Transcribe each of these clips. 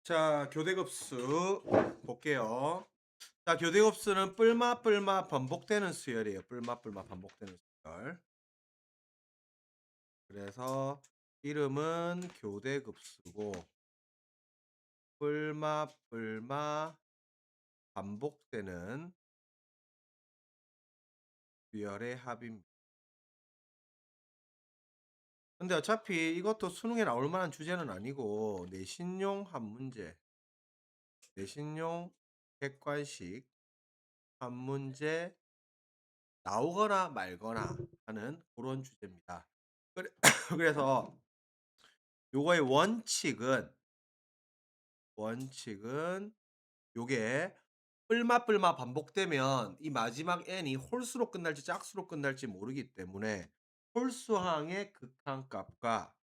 자, 교대급수 볼게요. 자, 교대급수는 뿔마 반복되는 수열이에요. 뿔마 반복되는 수열. 그래서 이름은 교대급수고 뿔마 반복되는 수열의 합입니다. 근데 어차피 이것도 수능에 나올 만한 주제는 아니고 내신용 한 문제, 내신용 객관식 한 문제 나오거나 말거나 하는 그런 주제입니다. 그래 그래서 요거의 원칙은 요게 뿔마 반복되면 이 마지막 n이 홀수로 끝날지 짝수로 끝날지 모르기 때문에 홀수항의 극한값과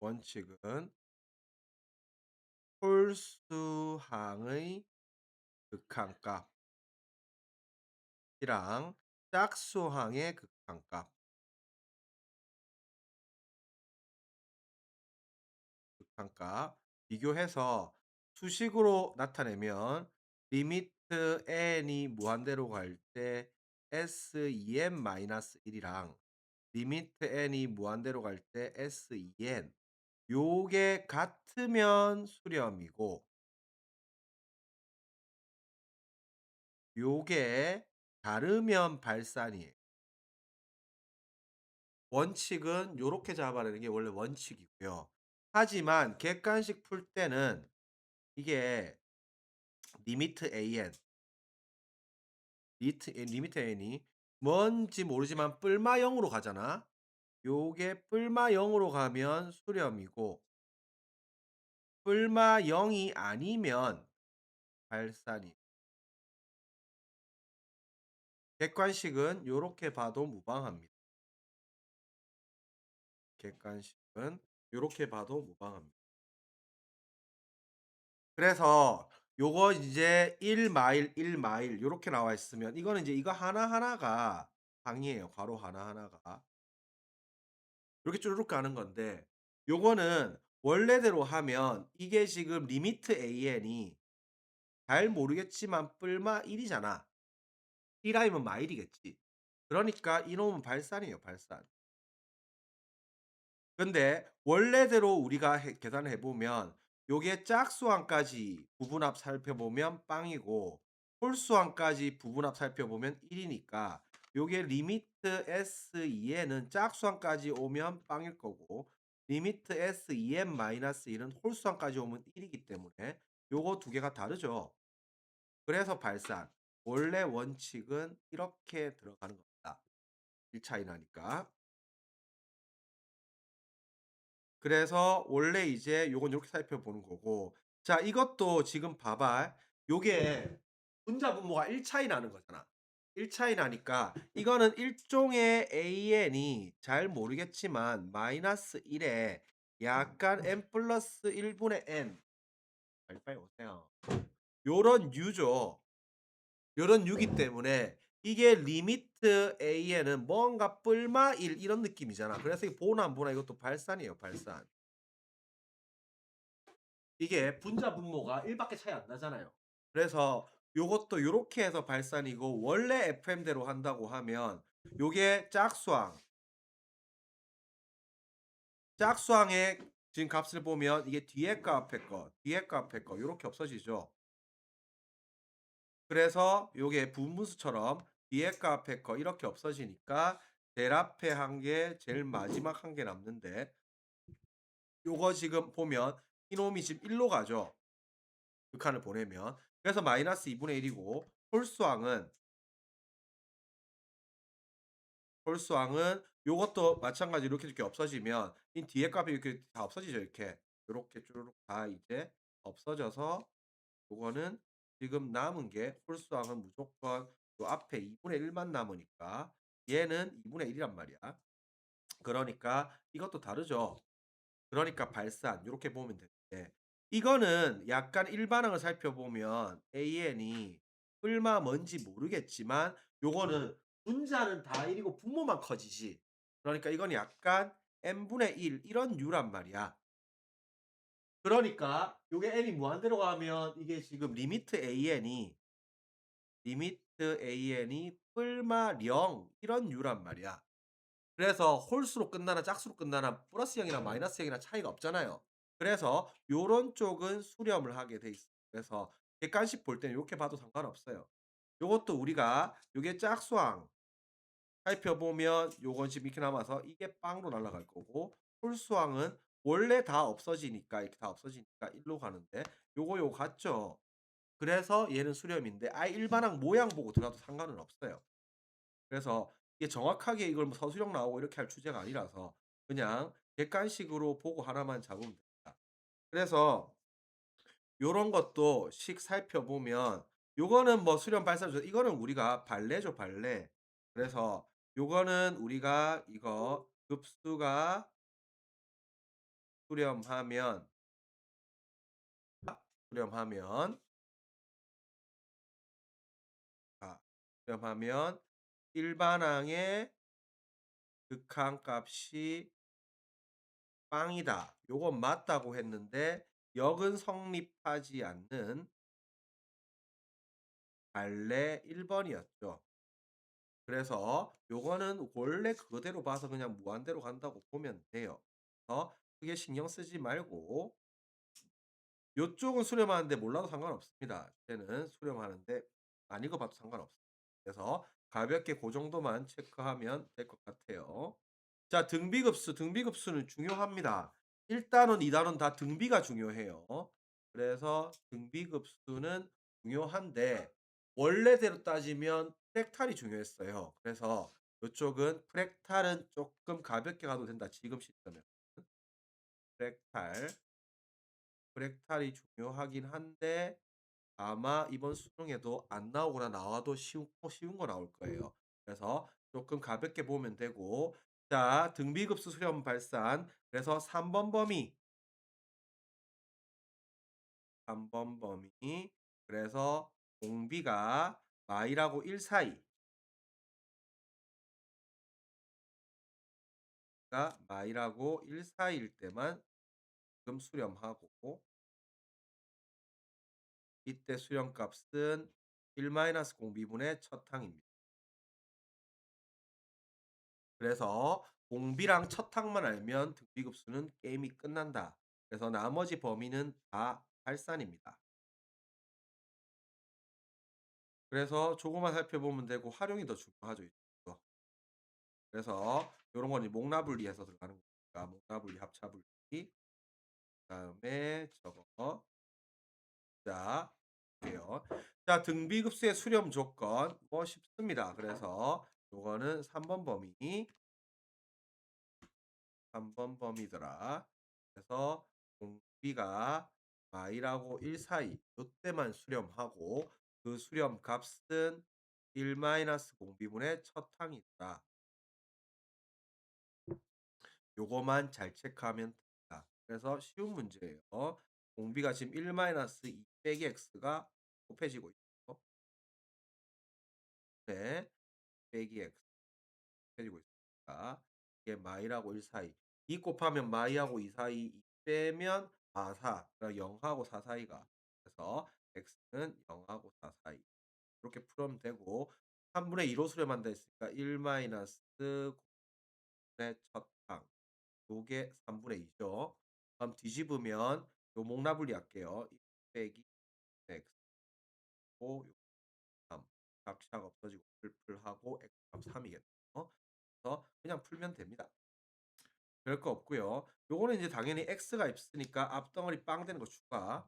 원칙은 홀수항의 극한값이랑 짝수항의 극한값 비교해서 수식으로 나타내면 리미트 n이 무한대로 갈 때 S2n-1이랑 리미트 n이 무한대로 갈 때 S2n 요게 같으면 수렴이고 요게 다르면 발산이에요. 원칙은 요렇게 잡아내는 게 원래 원칙이고요. 하지만 객관식 풀 때는 이게 리미트 an 리미트 n이 뭔지 모르지만 뿔마 0으로 가잖아. 요게 뿔마 0으로 가면 수렴이고 뿔마 0이 아니면 발산이. 객관식은 요렇게 봐도 무방합니다. 객관식은 요렇게 봐도 무방합니다. 그래서 요거 이제 1 마일, 1 마일 요렇게 나와 있으면 이거는 이제 이거 하나하나가 방이에요. 괄호 하나하나가. 요렇게 쭈루룩 가는 건데 요거는 원래대로 하면 이게 지금 리미트 an이 잘 모르겠지만 뿔마 1 이잖아. 1 아니면 마일이겠지. 그러니까 이놈은 발산이에요, 발산. 근데 원래대로 우리가 계산해 보면 요게 짝수항까지 부분합 살펴보면 빵이고 홀수항까지 부분합 살펴보면 1 이니까 요게 리미트 S2n은 짝수항까지 오면 빵일 거고 리미트 S2n-1은 홀수항까지 오면 1 이기 때문에 요거 두 개가 다르죠. 그래서 발산. 원래 원칙은 이렇게 들어가는 겁니다. 1 차이 나니까. 그래서 원래 이제 요건 요렇게 살펴보는 거고 자 이것도 지금 봐봐. 요게 분자 분모가 1 차이 나는 거잖아. 1 차이 나니까 이거는 일종의 an이 잘 모르겠지만 마이너스 1에 약간 n+1 분의 n 빨리빨리 오세요. 요런 유죠. 요런 유기 때문에 이게 리미트 an은 뭔가 뿔마 1 이런 느낌이잖아. 그래서 이 보나 안 보나 이것도 발산이에요, 발산. 이게 분자 분모가 1 밖에 차이 안 나잖아요. 그래서 요것도 요렇게 해서 발산이고 원래 FM대로 한다고 하면 요게 짝수항의 지금 값을 보면 이게 뒤에 거 앞에 거, 뒤에 거 앞에 거 요렇게 없어지죠. 그래서 요게 분분수처럼 뒤에 거 앞에 거 이렇게 없어지니까 제일 앞에 한 개, 제일 마지막 한 개 남는데 요거 지금 보면 이놈이 지금 1로 가죠. 극한을 보내면. 그래서 마이너스 2분의 1이고 홀수항은 요것도 마찬가지로 이렇게 없어지면 이 뒤에 값이 이렇게 다 없어지죠, 이렇게. 요렇게 쭈루룩 다 이제 없어져서 요거는 지금 남은 게 홀수항은 무조건 요 앞에 2분의 1만 남으니까 얘는 2분의 1 이란 말이야. 그러니까 이것도 다르죠. 그러니까 발산 요렇게 보면 되는데 이거는 약간 일반항을 살펴보면 an이 얼마 뭔지 모르겠지만 요거는 분자는 다 1 이고 분모만 커지지. 그러니까 이건 약간 n분의 1 이런 류란 말이야. 그러니까 요게 n이 무한대로 가면 이게 지금 리미트 an이 뿔마 0 이런 류란 말이야. 그래서 홀수로 끝나나 짝수로 끝나나 플러스 0이나 마이너스 0이나 차이가 없잖아요. 그래서 요런 쪽은 수렴을 하게 돼 있어. 그래서 객관식 볼 때는 요렇게 봐도 상관없어요. 요것도 우리가 요게 짝수항 살펴보면 요건 지금 이렇게 남아서 이게 빵으로 날아갈 거고, 홀수항은 원래 다 없어지니까 이렇게 다 없어지니까 1로 가는데 요거 같죠? 그래서 얘는 수렴인데 아예 일반항 모양 보고 들어가도 상관은 없어요. 그래서 이게 정확하게 이걸 뭐 서술형 나오고 이렇게 할 주제가 아니라서 그냥 객관식으로 보고 하나만 잡으면 됩니다. 그래서 요런 것도 식 살펴보면 요거는 뭐 수렴 발산 이거는 우리가 발레죠, 발레. 그래서 요거는 우리가 이거 급수가 수렴하면 수렴하면 수렴하면 일반항의 극한값이 빵이다. 요건 맞다고 했는데 역은 성립하지 않는 갈래 1 번이었죠. 그래서 요거는 원래 그대로 봐서 그냥 무한대로 간다고 보면 돼요. 크게 신경 쓰지 말고 요쪽은 수렴하는데 몰라도 상관없습니다. 쟤는 수렴하는데 안 읽어 봐도 상관없어요. 그래서 가볍게 고 정도만 체크하면 될 것 같아요. 자, 등비급수. 등비급수는 중요합니다. 1 단원, 2 단원 다 등비가 중요해요. 그래서 등비급수는 중요한데 원래대로 따지면 프랙탈이 중요했어요. 그래서 요쪽은 프랙탈은 쪼끔 가볍게 가도 된다, 지금 시점에서는. 프랙탈, 프랙탈이 중요하긴 한데 아마 이번 수능에도 안 나오거나 나와도 쉬운 거 나올 거예요. 그래서 쪼끔 가볍게 보면 되고, 자, 등비급수 수렴 발산. 그래서 3번 범위, 3번 범위. 그래서 공비가 마이라고 1 사이가 마이라고 1 사이일 때만 지금 수렴하고, 이때 수렴값은 1 마이너스 공비분의 첫 항입니다. 그래서 공비랑 첫 항만 알면 등비급수는 게임이 끝난다. 그래서 나머지 범위는 다 발산입니다. 그래서 조금만 살펴보면 되고 활용이 더 중요하죠, 이거. 그래서 요런 건 이제 목나분리해서 들어가는 거니까 목나분리, 합차분리. 그다음에 저거 자 볼게요. 자, 등비급수의 수렴 조건 뭐 쉽습니다. 그래서 요거는 3번 범위, 3번 범위더라. 그래서 공비가 마이라고 1 사이 요때만 수렴하고 그 수렴 값은 1 마이너스 공비분의 첫 항이다. 요거만 잘 체크하면 됩니다. 그래서 쉬운 문제예요. 공비가 지금 1 마이너스 2 빼기 x가 곱해지고 있죠. 네. 빼기 x 곱해지고 있으니까 이게 마이하고 1 사이. 2 곱하면 마이하고 2 사이, 2 빼면 4. 그러니까 0하고 4 사이가. 그래서 x는 0하고 4 사이. 이렇게 풀으면 되고 3분의 2로 수렴한다 했으니까 1 마이너스 의 첫 항. 요게 3분의 2 죠. 그럼 뒤집으면 요 목나분리 할게요. 2 빼기 x 고 요 3. 각시가 없어지고 풀하고 x값 3 이겠네요. 그래서 그냥 풀면 됩니다. 별거 없고요. 요거는 이제 당연히 x가 있으니까 앞덩어리 빵 되는 거 추가.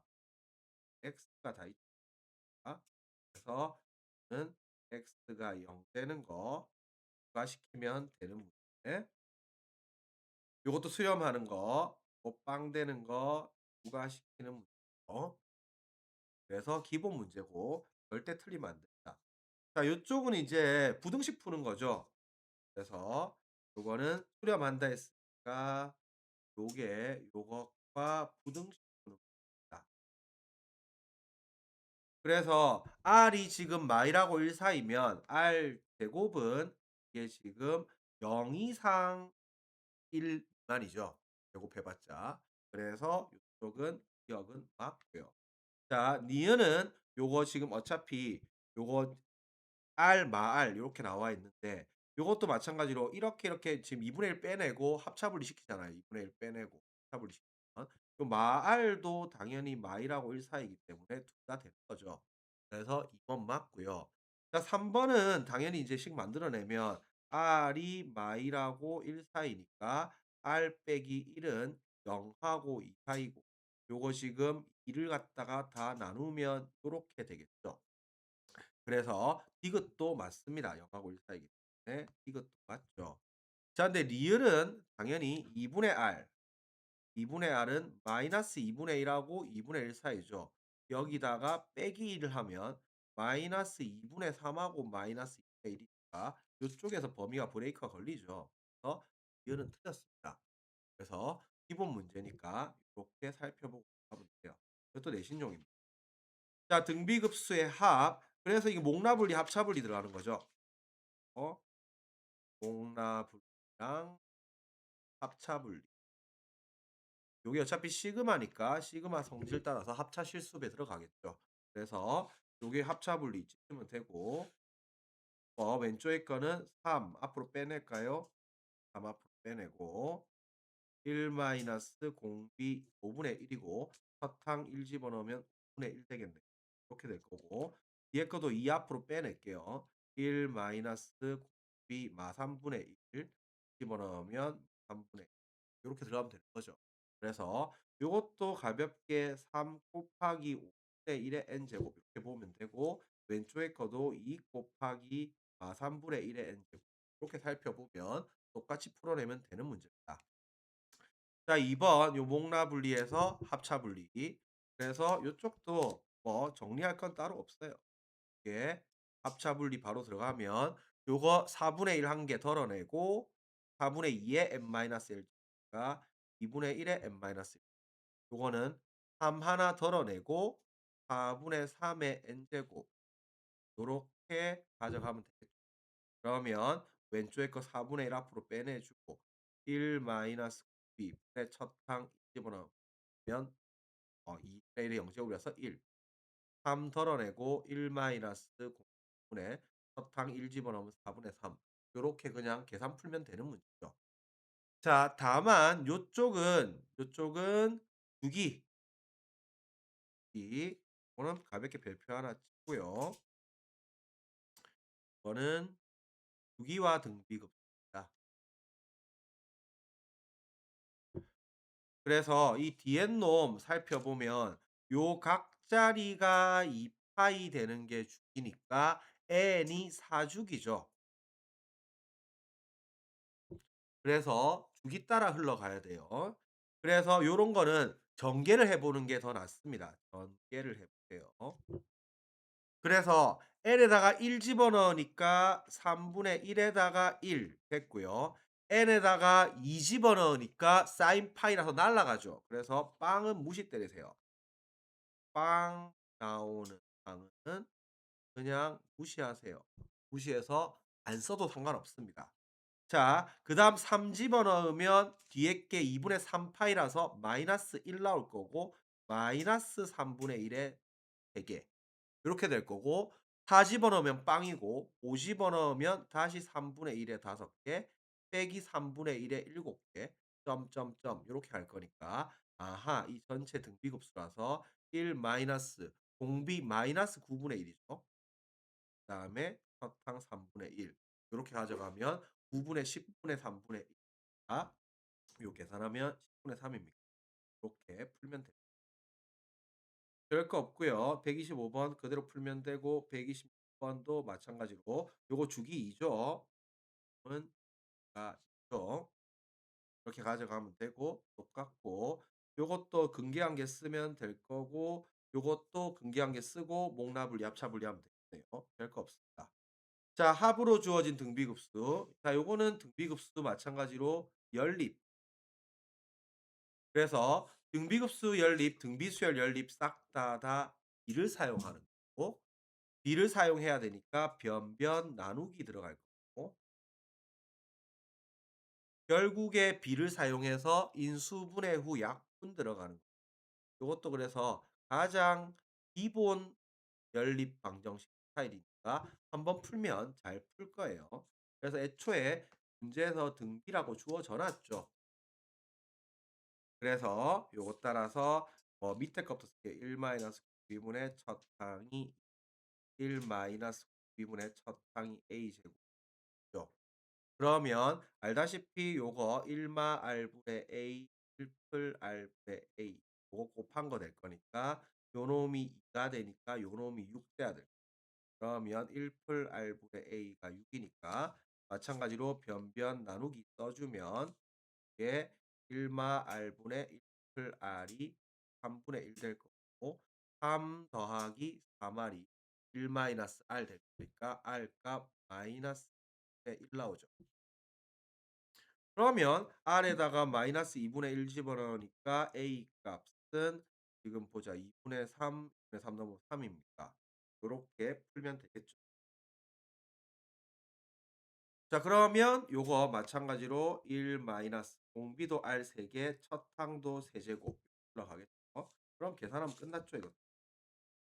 x가 다 있다. 그래서 는 x가 0 되는 거 부가시키면 되는 문제. 요것도 수렴하는 거, 빵 되는 거 부가시키는 문제죠. 그래서 기본 문제고 절대 틀리면 안 된다. 자, 요쪽은 이제 부등식 푸는 거죠. 그래서 요거는 수렴한다 했으니까 요게 요것과 부등식 푸는 겁니다. 그래서 R이 지금 마이라고 1 사이면 R 제곱은 이게 지금 0 이상 1 미만이죠. 제곱해 봤자. 그래서 요쪽은 기억은 맞고요. 자, 니은은 요거 지금 어차피 요거 R, 마R 요렇게 나와 있는데 요것도 마찬가지로 이렇게 지금 2분의 1 빼내고 합차분리 시키잖아요. 2분의 1 빼내고 합차분리 시키면 요 마R도 당연히 마이라고 1 사이이기 때문에 둘 다 되는 거죠. 그래서 2번 맞고요. 자, 3 번은 당연히 이제 식 만들어내면 R이 마이라고 1 사이니까 R 빼기 1은 0 하고 2 사이고 요거 지금 2를 갖다가 다 나누면 요렇게 되겠죠. 그래서 디귿도 맞습니다. 0 하고 1 사이기 때문에 디귿도 맞죠. 자, 근데 리을은 당연히 2분의 R, 2분의 R은 마이너스 2분의 1 하고 2분의 1 사이죠. 여기다가 빼기 1을 하면 마이너스 2분의 3 하고 마이너스 2분의 1이니까 요쪽에서 범위가 브레이크가 걸리죠. 그래서 리을은 틀렸습니다. 그래서 기본 문제니까 이렇게 살펴보고 하면 돼요. 이것도 내신용입니다. 자, 등비급수의 합. 그래서 이게 목라분리, 합차분리 들어가는 거죠. 어? 목라분리랑 합차분리. 요게 어차피 시그마니까 시그마 성질 따라서 합차 실수배 들어가겠죠. 그래서 요게 합차분리 찍으면 되고 왼쪽에 거는 3 앞으로 빼낼까요? 3 앞으로 빼내고 1 마이너스 공비 5분의 1이고 사탕 1 집어넣으면 5분의 1 되겠네요. 이렇게 될 거고 뒤에 것도 2 앞으로 빼낼게요. 1 마이너스 공비 마 3분의 1 집어넣으면 3분의 1 요렇게 들어가면 되는 거죠. 그래서 요것도 가볍게 3 곱하기 5분의 1의 n제곱 이렇게 보면 되고 왼쪽에 거도 2 곱하기 마 3분의 1의 n제곱 이렇게 살펴보면 똑같이 풀어내면 되는 문제입니다. 자, 2번 요 목라 분리해서 합차 분리. 그래서 요쪽도 뭐 정리할 건 따로 없어요. 이게 합차 분리 바로 들어가면 요거 4분의 1 한 개 덜어내고 4분의 2의 n-1가 2분의 1의 n-1 요거는 3 하나 덜어내고 4분의 3의 n제곱 요렇게 가져가면 되겠죠. 그러면 왼쪽에 거 4분의 1 앞으로 빼내 주고 1 마이너스 b 분의 첫 항 집어넣으면 2분의 1의 영제곱이라서 1. 3 덜어내고 1 마이너스 분의 첫 항 1 집어넣으면 4분의 3. 요렇게 그냥 계산 풀면 되는 문제죠. 자, 다만 요쪽은 주기. 이거는 가볍게 별표 하나 찍고요. 이거는 주기와 등비급수입니다. 그래서 이 뒤에 놈 살펴보면 요 각자리가 2파이 되는 게 주기니까 n이 4주기죠. 그래서 주기 따라 흘러가야 돼요. 그래서 요런 거는 전개를 해 보는 게 더 낫습니다. 전개를 해 보세요. 그래서 n에다가 1 집어넣으니까 3분의 1 에다가 1 됐고요. n에다가 2 집어넣으니까 sin 파이라서 날라가죠. 그래서 빵은 무시 때리세요. 빵 나오는 방은 그냥 무시하세요. 무시해서 안 써도 상관없습니다. 자, 그다음 3 집어넣으면 뒤에 게 2분의 3 파이라서 마이너스 1 나올 거고 마이너스 3분의 1의 3개 요렇게 될 거고 4 집어넣으면 빵이고 5 집어넣으면 다시 3분의 1의 5개 빼기 3분의 1의 7개 점점점 요렇게 갈 거니까 아하 이 전체 등비급수라서 1 마이너스 공비 마이너스 9분의 1이죠. 그다음에 사탕 3분의 1 요렇게 가져가면 9 분의 10분의 3분의 1 아 요 계산하면 10분의 3입니다. 요렇게 풀면 됩니다. 별거 없고요. 125번 그대로 풀면 되고 126 번도 마찬가지로 요거 주기 2죠. 은 아 2죠. 이렇게 가져가면 되고 똑같고 요것도 근계한계 쓰면 될 거고 요것도 근계한계 쓰고 목라분리 합차분리하면 되겠네요. 별거 없습니다. 자, 합으로 주어진 등비급수. 자, 요거는 등비급수도 마찬가지로 연립. 그래서 등비급수 연립, 등비수열 연립 싹 다 이를 사용하는 거고 비를 사용해야 되니까 변변 나누기 들어갈 거고 결국에 비를 사용해서 인수분해 후 약분 들어가는 거. 요것도 그래서 가장 기본 연립 방정식 스타일이니까 한번 풀면 잘 풀 거예요. 그래서 애초에 문제에서 등비라고 주어져 놨죠. 그래서 요거 따라서 밑에 것부터 쓸게요. 1 마이너스 B분의 첫 항이 1 마이너스 B분의 첫 항이 A 제곱이죠. 그러면 알다시피 요거 1마 R분의 A 1풀 R분의 A 요거 곱한 거 될 거니까 요 놈이 2가 되니까 요 놈이 6 돼야 될 그러면 1풀 R분의 A가 6 이니까 마찬가지로 변변 나누기 써 주면 이게 1마 R분의 1풀 R이 3분의 1 될 거고 3 더하기 3R이 1 마이너스 R 될 거니까 R 값 마이너스 1 나오죠. 그러면 R에다가 마이너스 2분의 1 집어넣으니까 A 값은 지금 보자. 2분의 3, 2분의 3 넣으면 3입니다. 요렇게 풀면 되겠죠. 자 그러면 요거 마찬가지로 1 마이너스 공비도 R 3개 첫 항도 세제곱 올라가겠죠. 그럼 계산하면 끝났죠 이거.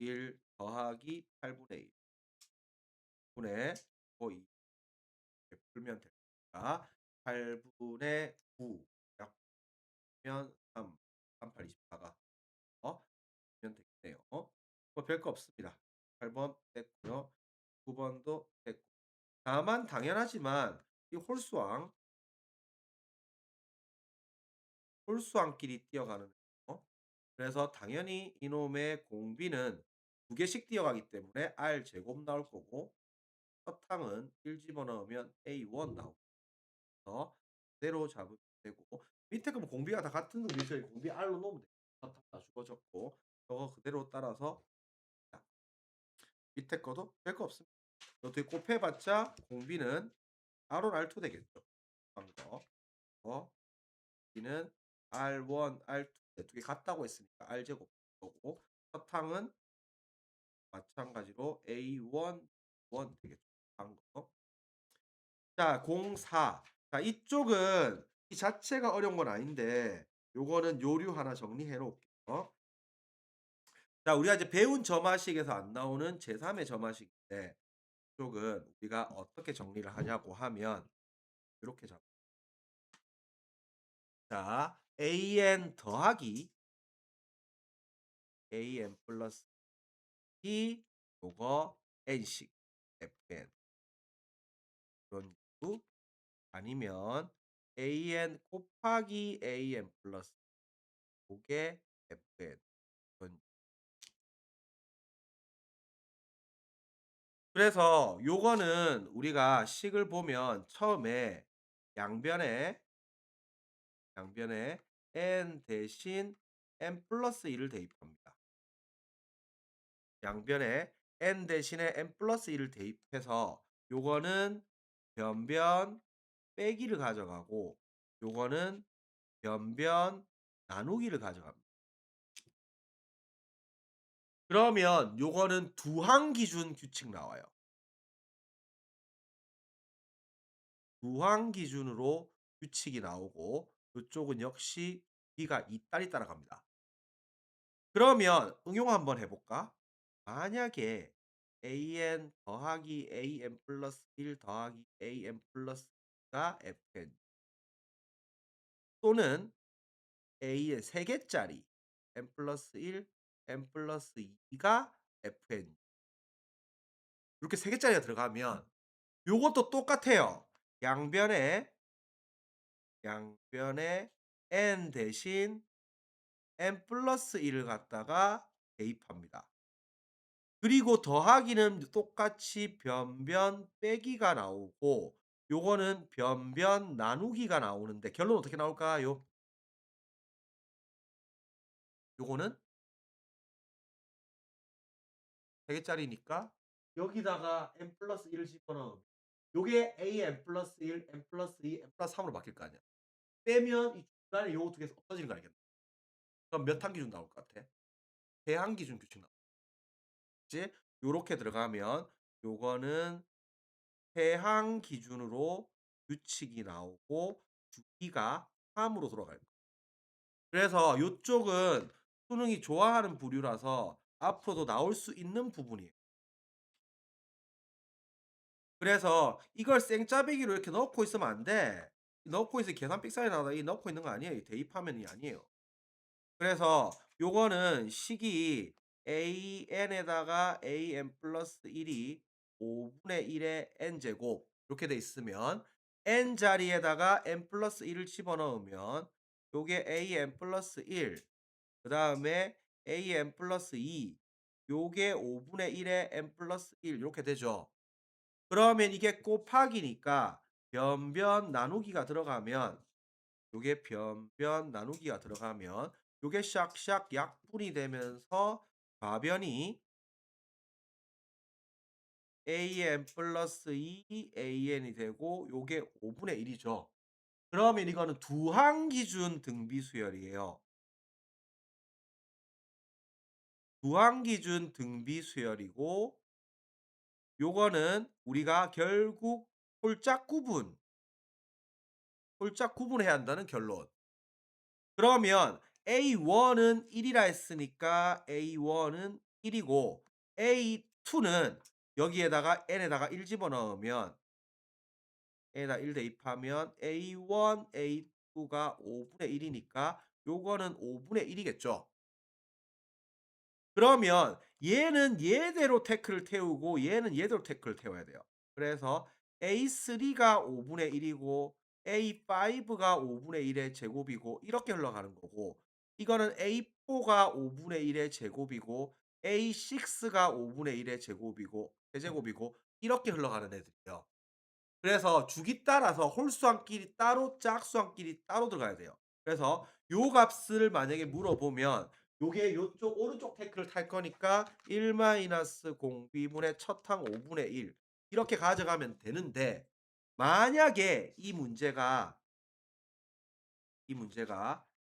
1 더하기 8분의 1 분의 2 이렇게 풀면 됩니다. 8분의 9 약면 3, 38, 24가 면 되겠네요. 뭐 별거 없습니다. 8번 됐고요. 9번도 됐고. 다만 당연하지만 이 홀수항끼리 뛰어가는 거. 그래서 당연히 이놈의 공비는 두 개씩 뛰어가기 때문에 R 제곱 나올 거고 서탕은 1 집어넣으면 A1 나오고 그대로 잡으면 되고 밑에 거 뭐 공비가 다 같은 놈이죠. 공비 R로 놓으면 돼요. 서탕 다 주어졌고 저거 그대로 따라서 밑에 거도 별거 없습니다. 어떻게 곱해봤자 공비는 R1, R2 되겠죠. 한 거. B는 R1, R2 두 개 같다고 했으니까 R 제곱 거고 사탕은 마찬가지로 A1, 1 되겠죠. 한 거. 자, 04. 자, 이쪽은 이 자체가 어려운 건 아닌데 요거는 요류 하나 정리해 놓을게요. 자, 우리가 이제 배운 점화식에서 안 나오는 제3의 점화식인데 이쪽은 우리가 어떻게 정리를 하냐고 하면 이렇게 잡. 자, an 더하기 an 플러스 이 요거 n식 fn 그런 유 아니면 an 곱하기 an 플러스 요게 fn 그런 그래서 요거는 우리가 식을 보면 처음에 양변에 n 대신 n 플러스 1을 대입합니다. 양변에 n 대신에 n 플러스 1을 대입해서 요거는 변변 빼기를 가져가고 요거는 변변 나누기를 가져갑니다. 그러면 요거는 두항 기준 규칙 나와요. 두항 기준으로 규칙이 나오고 요쪽은 역시 B가 이따리 따라갑니다. 그러면 응용 한번 해 볼까? 만약에 an 더하기 an 플러스 1 더하기 an 플러스 가 fn 또는 a의 3 개짜리 n 플러스 1, n 플러스 2가 fn 이렇게 3 개짜리가 들어가면 요것도 똑같아요. 양변에 n 대신 n 플러스 1을 갖다가 대입합니다. 그리고 더하기는 똑같이 변변 빼기가 나오고 요거는 변변 나누기가 나오는데 결론 어떻게 나올까요? 요거는 3 개짜리니까 여기다가 n 플러스 1을 집어넣으면 요게 a n 플러스 1, n 플러스 2, n 플러스 3으로 바뀔 거 아니야. 빼면 이 중간에 요거 두 개에서 없어지는 거 알겠나? 그럼 몇 항 기준 나올 것 같아? 대항 기준 규칙 나오지? 요렇게 들어가면 요거는 해항 기준으로 규칙이 나오고 주기가 3 으로 돌아갈 거예요. 그래서 요쪽은 수능이 좋아하는 부류라서 앞으로도 나올 수 있는 부분이에요. 그래서 이걸 생짜배기로 이렇게 넣고 있으면 안 돼. 넣고 있으면 계산 삑사리 나다 이 넣고 있는 거 아니에요. 이 대입하면이 아니에요. 그래서 요거는 식이 an에다가 an 플러스 1이 5분의 1의 n 제곱 이렇게 돼 있으면 n 자리에다가 n 플러스 1을 집어넣으면 요게 an 플러스 1 그다음에 an 플러스 2 요게 5분의 1의 n 플러스 1 요렇게 되죠. 그러면 이게 곱하기니까 변변 나누기가 들어가면 요게 변변 나누기가 들어가면 요게 샥샥 약분이 되면서 좌변이 an 플러스 2 an이 되고 요게 5분의 1 이죠. 그러면 이거는 두항 기준 등비 수열이에요. 두항 기준 등비 수열이고 요거는 우리가 결국 홀짝 구분해야 한다는 결론. 그러면 A1은 1 이라 했으니까 A1은 1 이고 A2는 여기에다가 n에다가 1 집어넣으면 n에다 1 대입하면 A1, A2가 5분의 1 이니까 요거는 5분의 1 이겠죠. 그러면 얘는 얘대로 태클을 태우고 얘는 얘대로 태클을 태워야 돼요. 그래서 A3가 5분의 1 이고 A5가 5분의 1의 제곱이고 이렇게 흘러가는 거고 이거는 A4가 5분의 1의 제곱이고 A6가 5분의 1의 제곱이고 세제곱이고 이렇게 흘러가는 애들이에요. 그래서 주기 따라서 홀수함끼리 따로 짝수함끼리 따로 들어가야 돼요. 그래서 요 값을 만약에 물어보면 요게 요쪽 오른쪽 태클을 탈 거니까 1 마이너스 공비분의 첫 항 5분의 1 이렇게 가져가면 되는데 만약에 이 문제가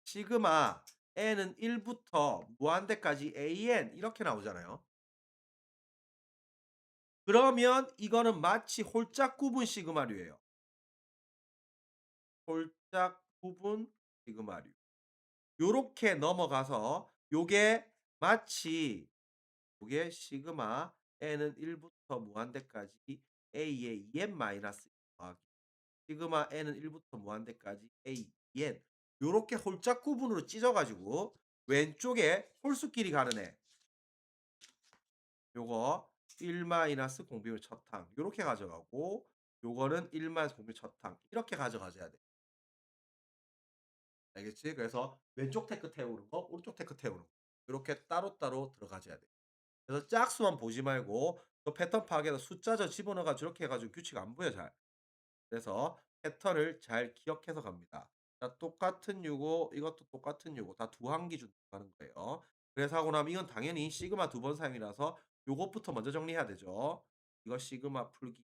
시그마 n은 1 부터 무한대까지 an 이렇게 나오잖아요. 그러면 이거는 마치 홀짝 구분 시그마류예요. 홀짝 구분 시그마류. 요렇게 넘어가서 요게 마치 요게 시그마 n은 1 부터 무한대까지 a의 2n 마이너스 더하기 시그마 n은 1 부터 무한대까지 a 2n 요렇게 홀짝 구분으로 찢어 가지고 왼쪽에 홀수끼리 가는 애 요거 1 마이너스 공비율 첫항 요렇게 가져가고 요거는 1 마이너스 공비율 첫항 이렇게 가져가셔야 돼. 알겠지? 그래서 왼쪽 테크 태우는 거, 오른쪽 테크 태우는 거. 요렇게 따로따로 들어가져야 돼. 그래서 짝수만 보지 말고 또 패턴 파악해서 숫자져 집어넣어 가지고 이렇게 해 가지고 규칙 안 보여 잘. 그래서 패턴을 잘 기억해서 갑니다. 자 똑같은 요거 이것도 똑같은 요거 다 두항 기준 들어가는 거예요. 그래서 하고 나면 이건 당연히 시그마 2번 사용이라서 요것부터 먼저 정리해야 되죠. 이거 시그마 풀기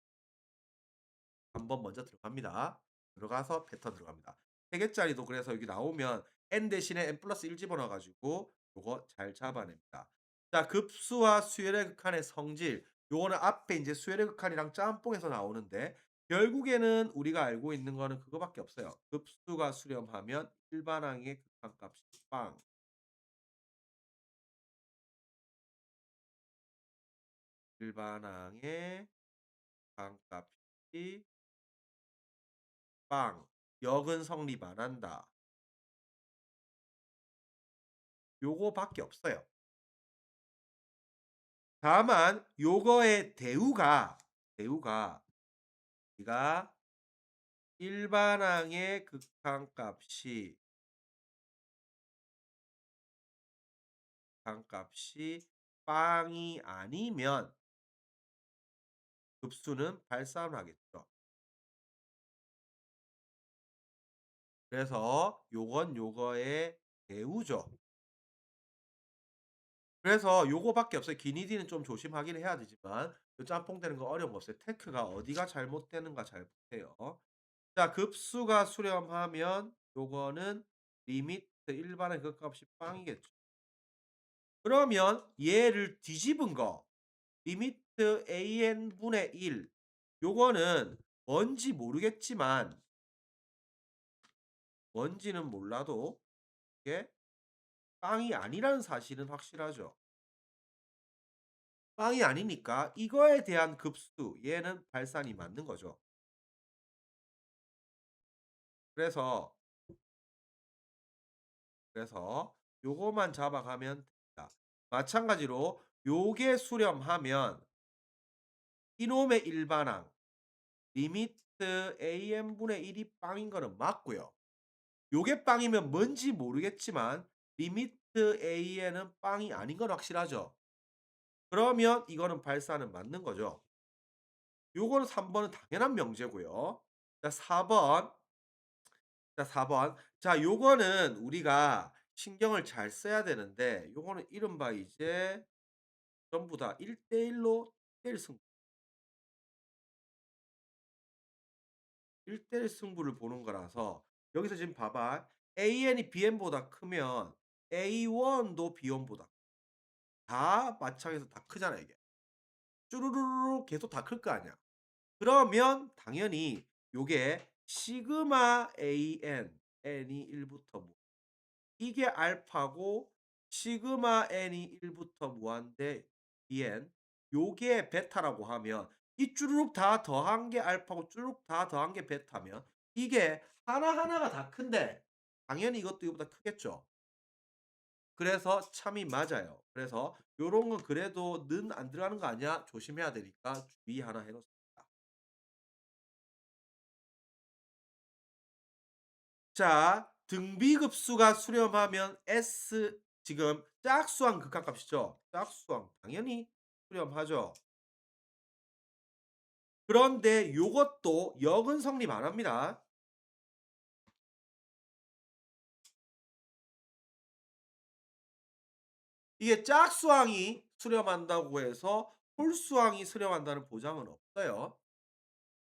한번 먼저 들어갑니다. 들어가서 패턴 들어갑니다. 3 개짜리도 그래서 여기 나오면 n 대신에 n 플러스 1 집어넣어 가지고 요거 잘 잡아냅니다. 자 급수와 수열의 극한의 성질 요거는 앞에 인제 수열의 극한이랑 짬뽕에서 나오는데 결국에는 우리가 알고 있는 거는 그거밖에 없어요. 급수가 수렴하면 일반항의 극한값이 빵. 일반항의 극한값이 빵. 역은 성립 안 한다. 요거밖에 없어요. 다만 요거의 대우가 우리가 일반항의 극한값이 빵이 아니면 급수는 발산을 하겠죠. 그래서 요건 요거의 대우죠. 그래서 요거밖에 없어요. 기니디는 좀 조심하긴 해야 되지만 요 짬뽕 되는 거 어려운 거 없어요. 테크가 어디가 잘못되는가 잘 보세요. 자 급수가 수렴하면 요거는 리미트 일반의 극값이 빵이겠죠. 그러면 얘를 뒤집은 거 리미트 an분의 1 요거는 뭔지는 몰라도 이게 빵이 아니라는 사실은 확실하죠. 빵이 아니니까 이거에 대한 급수 얘는 발산이 맞는 거죠. 그래서 요거만 잡아가면 됩니다. 마찬가지로 요게 수렴하면 이놈의 일반항 리미트 an분의 1이 빵인 거는 맞고요. 요게 빵이면 뭔지 모르겠지만 리미트 an은 빵이 아닌 건 확실하죠. 그러면 이거는 발사는 맞는 거죠. 요거는 3 번은 당연한 명제고요. 자 4 번. 자 4 번. 자 요거는 우리가 신경을 잘 써야 되는데 요거는 이른바 이제 전부 다 1대1로 1대1 승부 1대1 승부를 보는 거라서 여기서 지금 봐봐. AN이 BN보다 크면 A1도 B1보다 다 마찬가지로 다 크잖아 이게. 쭈루루루루 계속 다 클 거 아니야. 그러면 당연히 요게 시그마 AN, N이 1 부터 이게 알파고 시그마 n이 1 부터 무한대 bn 요게 베타라고 하면 이 쭈루룩 다 더한 게 알파고 쭈루룩 다 더한 게 베타면 이게 하나하나가 다 큰데 당연히 이것도 이거보다 크겠죠. 그래서 참이 맞아요. 그래서 요런 건 그래도 는 안 들어가는 거 아니야? 조심해야 되니까 주의 하나 해 놓습니다. 자, 등비급수가 수렴하면 S 지금 짝수항 극한값이죠. 짝수항 당연히 수렴하죠. 그런데 요것도 역은 성립 안 합니다. 이게 짝수항이 수렴한다고 해서 홀수항이 수렴한다는 보장은 없어요.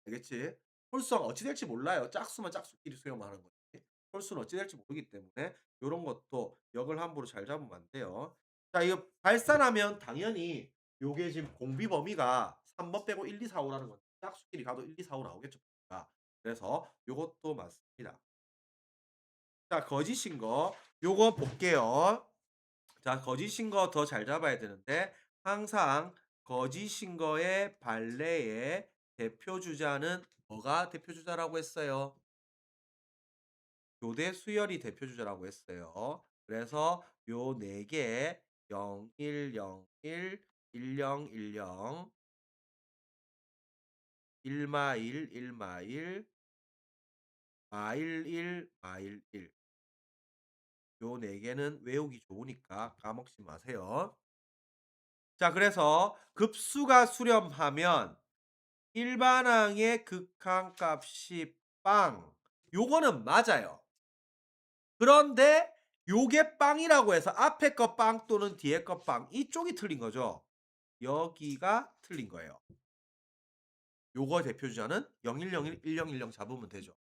알겠지? 홀수항 어찌 될지 몰라요. 짝수만 짝수끼리 수렴하는 거지. 홀수는 어찌 될지 모르기 때문에 요런 것도 역을 함부로 잘 잡으면 안 돼요. 자 이거 발산하면 당연히 요게 지금 공비 범위가 3번 빼고 1, 2, 4, 5 라는 건 짝수끼리 가도 1, 2, 4, 5 나오겠죠. 그래서 요것도 맞습니다. 자 거짓인 거 요거 볼게요. 자 거짓인 거 더 잘 잡아야 되는데 항상 거짓인 거의 발레의 대표 주자는 뭐가 대표 주자라고 했어요? 교대 수열이 대표 주자라고 했어요. 그래서 요 4개 0, 1, 0, 1, 1, 0, 1, 0, 1마 1, 1마 1, 마일 1, 마일 1. 요 4 개는 외우기 좋으니까 까먹지 마세요. 자 그래서 급수가 수렴하면 일반항의 극한값이 빵. 요거는 맞아요. 그런데 요게 빵이라고 해서 앞에 거 빵 또는 뒤에 거 빵 이쪽이 틀린 거죠. 여기가 틀린 거예요. 요거 대표 주자는 0101 1010 잡으면 되죠.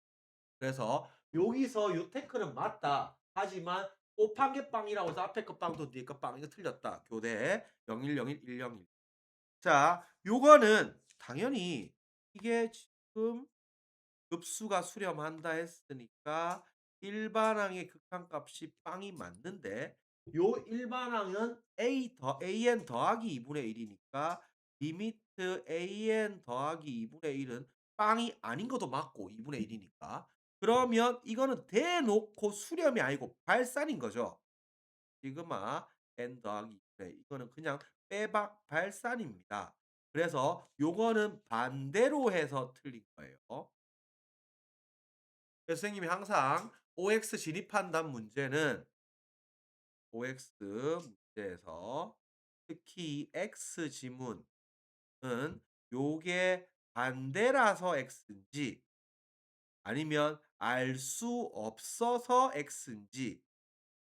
그래서 여기서 요 태클은 맞다. 하지만 곱한 게 빵이라고 해서 앞에 거 빵도 뒤에 거 빵 이거 틀렸다. 교대 0101 101. 자, 요거는 당연히 이게 지금 급수가 수렴한다 했으니까 일반항의 극한값이 빵이 맞는데 요 일반항은 an 더하기 2 분의 1 이니까 리미트 an 더하기 2 분의 1은 빵이 아닌 것도 맞고 2 분의 1 이니까. 그러면 이거는 대놓고 수렴이 아니고 발산인 거죠. 시그마 n 더하기 2 분의 1 이거는 그냥 빼박 발산입니다. 그래서 요거는 반대로 해서 틀린 거예요. 그래서 선생님이 항상 OX 진입한단 문제는 OX 문제에서 특히 X 지문은 요게 반대라서 X인지 아니면 알 수 없어서 X인지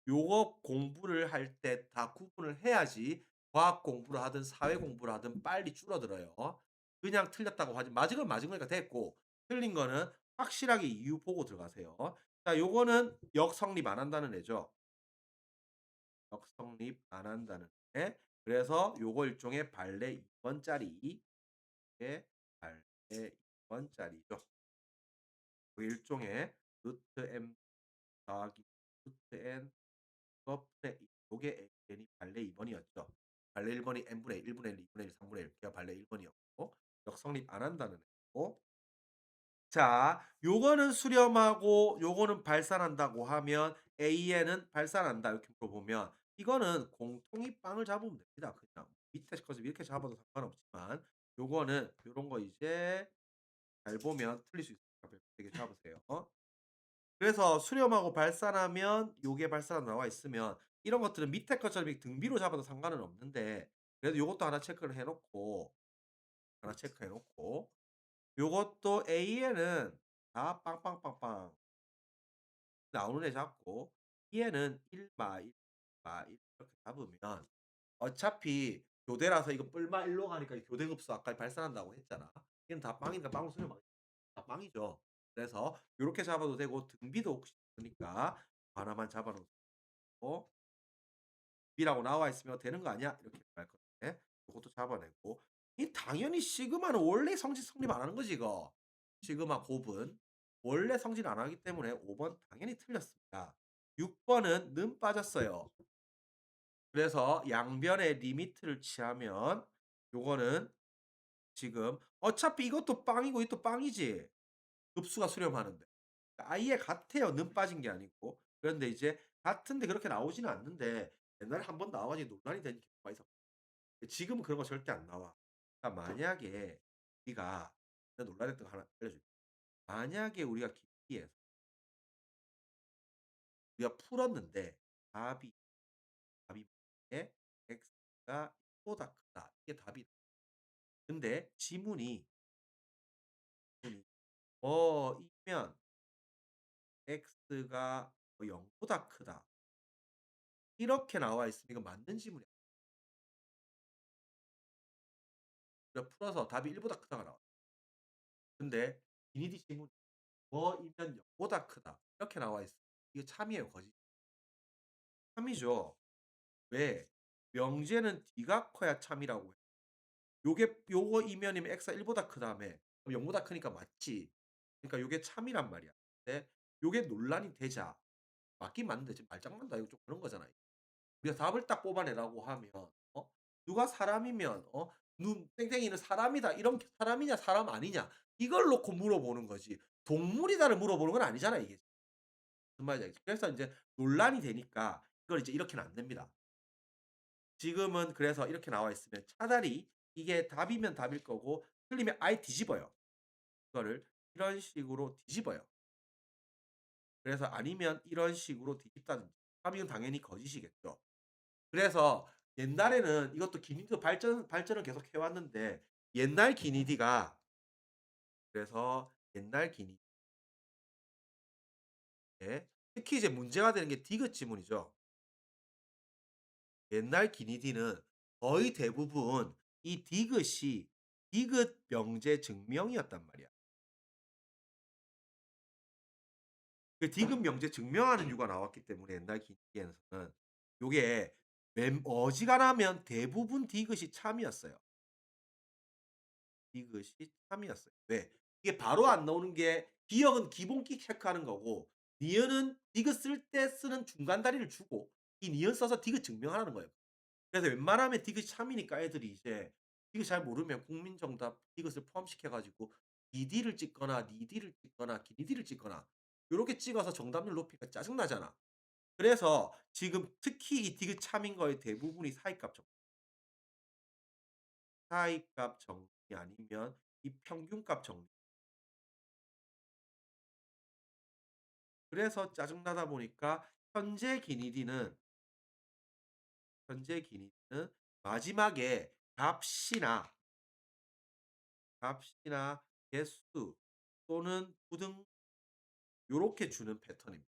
요거 공부를 할 때 다 구분을 해야지 과학 공부를 하든 사회 공부를 하든 빨리 줄어들어요. 그냥 틀렸다고 하지 맞은 건 맞은 거니까 됐고 틀린 거는 확실하게 이유 보고 들어가세요. 자 요거는 역성립 안 한다는 애죠. 역성립 안 한다는 애. 그래서 요거 일종의 발레 2 번짜리 게 발레 2 번짜리죠. 그 일종의 루트 m 더하기 루트 n 거분의 요게 n이 발레 2 번이었죠. 발레 1 번이 n분의 1, 1분의 1, 2분의 1, 3분의 1 걔가 발레 1 번이었고 역성립 안 한다는 애고 자 요거는 수렴하고 요거는 발산한다고 하면 AN은 발산한다 이렇게 물어보면 이거는 공통이 빵을 잡으면 됩니다. 그냥 밑에 것을 이렇게 잡아도 상관없지만 요거는 요런 거 이제 잘 보면 틀릴 수 있으니까 되게 잡으세요. 그래서 수렴하고 발산하면 요게 발산하고 나와 있으면 이런 것들은 밑에 것처럼 이렇게 등비로 잡아도 상관은 없는데 그래도 요것도 하나 체크를 해 놓고 하나 체크해 놓고 요것도 AN은 다 빵빵빵빵 나오는 애 잡고 B에는 1마 1마1 이렇게 잡으면 어차피 교대라서 이거 뿔마 1로 가니까 이 교대급수 아까 발산한다고 했잖아. 얘는 다 빵이니까 빵으로 수렴하면 다 빵이죠. 그래서 요렇게 잡아도 되고 등비도 혹시 모르니까 하나만 잡아 놓고 B라고 나와 있으면 "되는 거 아니야?" 이렇게 말할 건데 요것도 잡아내고 이 당연히 시그마는 원래 성질 성립 안 하는 거지 이거. 시그마 곱은 원래 성질 안 하기 때문에 5번 당연히 틀렸습니다. 6 번은 는 빠졌어요. 그래서 양변의 리미트를 취하면 요거는 지금 어차피 이것도 빵이고 이것도 빵이지. 급수가 수렴하는데. 아예 같아요. 는 빠진 게 아니고. 그런데 이제 같은데 그렇게 나오지는 않는데 옛날에 한 번 나와 가지고 논란이 된 경우가 있었 지금은 그런 거 절대 안 나와. 그러니까 만약에 우리가 내가 논란했던 거 하나 알려줄게. 만약에 우리가 기기에서 우리가 풀었는데 답이 답이 에 x가 보다 크다. 이게 답이 근데 지문이 이면 x가 0 보다 크다. 이렇게 나와 있으면 이건 맞는 지문이야. 우리가 풀어서 답이 1 보다 크다가 나와. 근데 기니디 지문이 이면 0 보다 크다. 이렇게 나와 있어. 이거 참이에요, 거짓? 참이죠. 왜? 명제는 D가 커야 참이라고 해. 요게 요거 이면이면 x가 1 보다 크다며. 그럼 0 보다 크니까 맞지. 그러니까 요게 참이란 말이야. 근데 요게 논란이 되자 맞긴 맞는데 지금 말장난다 이거 좀 그런 거잖아. 우리가 답을 딱 뽑아내라고 하면 누가 사람이면 눈 땡땡이는 사람이다. 이런 사람이냐 사람 아니냐 이걸 놓고 물어보는 거지. 동물이다를 물어보는 건 아니잖아 이게. 무슨 말인지 알겠지? 그래서 인제 논란이 되니까 이걸 이제 이렇게는 안 됩니다. 지금은 그래서 이렇게 나와 있으면 차라리 이게 답이면 답일 거고 틀리면 아예 뒤집어요. 이거를 이런 식으로 뒤집어요. 그래서 아니면 이런 식으로 뒤집다든지 하면 당연히 거짓이겠죠. 그래서 옛날에는 이것도 기니디도 발전을 계속 해 왔는데 옛날 기니디가 그래서 옛날 기니디에 특히 이제 문제가 되는 게 디귿 지문이죠. 옛날 기니디는 거의 대부분 이 디귿이 디귿 명제 증명이었단 말이야. 그 디귿 명제 증명하는 유가 나왔기 때문에 옛날 기니디에서는 요게 어지간하면 대부분 디귿이 참이었어요. 디귿이 3 이었어요. 왜? 이게 바로 안 나오는 게 기역은 기본기 체크하는 거고 니은은 디귿 쓸 때 쓰는 중간 다리를 주고 이 니은 써서 디귿 증명하라는 거예요. 그래서 웬만하면 디귿이 3 이니까 애들이 이제 디귿 잘 모르면 국민정답 디귿을 포함시켜 가지고 디디를 찍거나 니디를 찍거나 기니디를 찍거나 요렇게 찍어서 정답률 높이니까 짜증나잖아. 그래서 지금 특히 이 디귿 참인 거의 대부분이 사이값 정리 아니면 이 평균값 정리. 그래서 짜증나다 보니까 현재 기니디는 마지막에 값이나 개수 또는 부등 요렇게 주는 패턴입니다.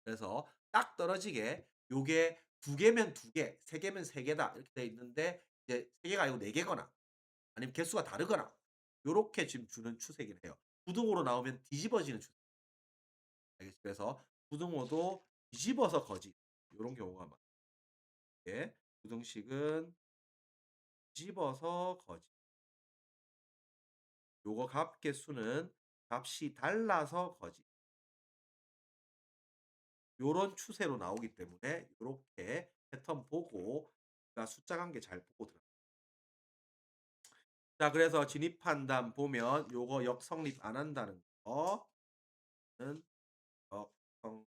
그래서 딱 떨어지게 요게 2 개면 2 개, 3 개면 3 개다 이렇게 돼 있는데 이제 3 개가 아니고 4 개거나 아니면 개수가 다르거나 요렇게 지금 주는 추세이긴 해요. 부등호로 나오면 뒤집어지는 추세. 알겠죠? 그래서 부등호도 뒤집어서 거짓 요런 경우가 많 예. 부등식은 뒤집어서 거짓. 요거 값개수는 값이 달라서 거짓. 요런 추세로 나오기 때문에 요렇게 패턴 보고 그러니까 숫자 관계 잘 보고 들어. 자 그래서 진입 판단 보면 요거 역성립 안 한다는 거는 역성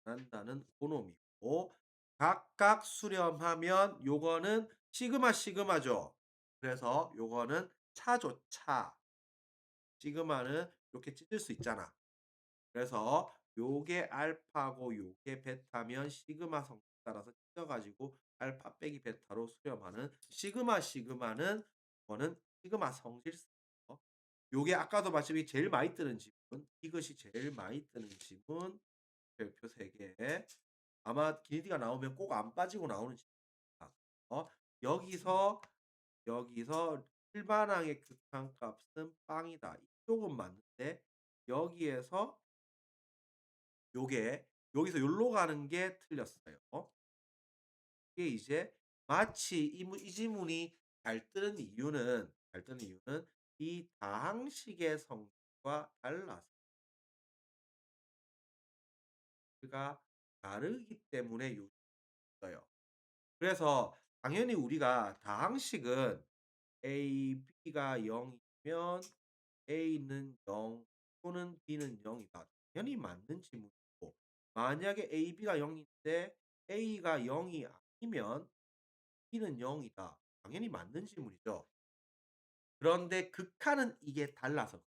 안 한다는 고놈이고 각각 수렴하면 요거는 시그마 시그마죠. 그래서 요거는 차죠 차. 시그마는 이렇게 찢을 수 있잖아. 그래서 요게 알파고 요게 베타면 시그마 성질 따라서 찢어 가지고 알파 빼기 베타로 수렴하는 시그마 시그마는 이거는 시그마 성질서. 요게 아까도 마찬가지 제일 많이 뜨는 지문 이것이 제일 많이 뜨는 지문 별표 3 개. 아마 길이가 나오면 꼭 안 빠지고 나오는 지문입니다. 여기서 일반항의 극한값은 빵이다. 이쪽은 맞는데 여기에서 요게 여기서 요로 가는 게 틀렸어요. 이게 이제 마치 이 지문이 잘 뜨는 이유는 이 다항식의 성질과 달라서 가 다르기 때문에 요 어요. 그래서 당연히 우리가 다항식은 AB가 0이면 A는 0 또는 B는 0이다. 당연히 맞는 질문이고 만약에 AB가 0인데 A가 0이 아니면 B는 0이다. 당연히 맞는 질문이죠. 그런데 극한은 이게 달라서.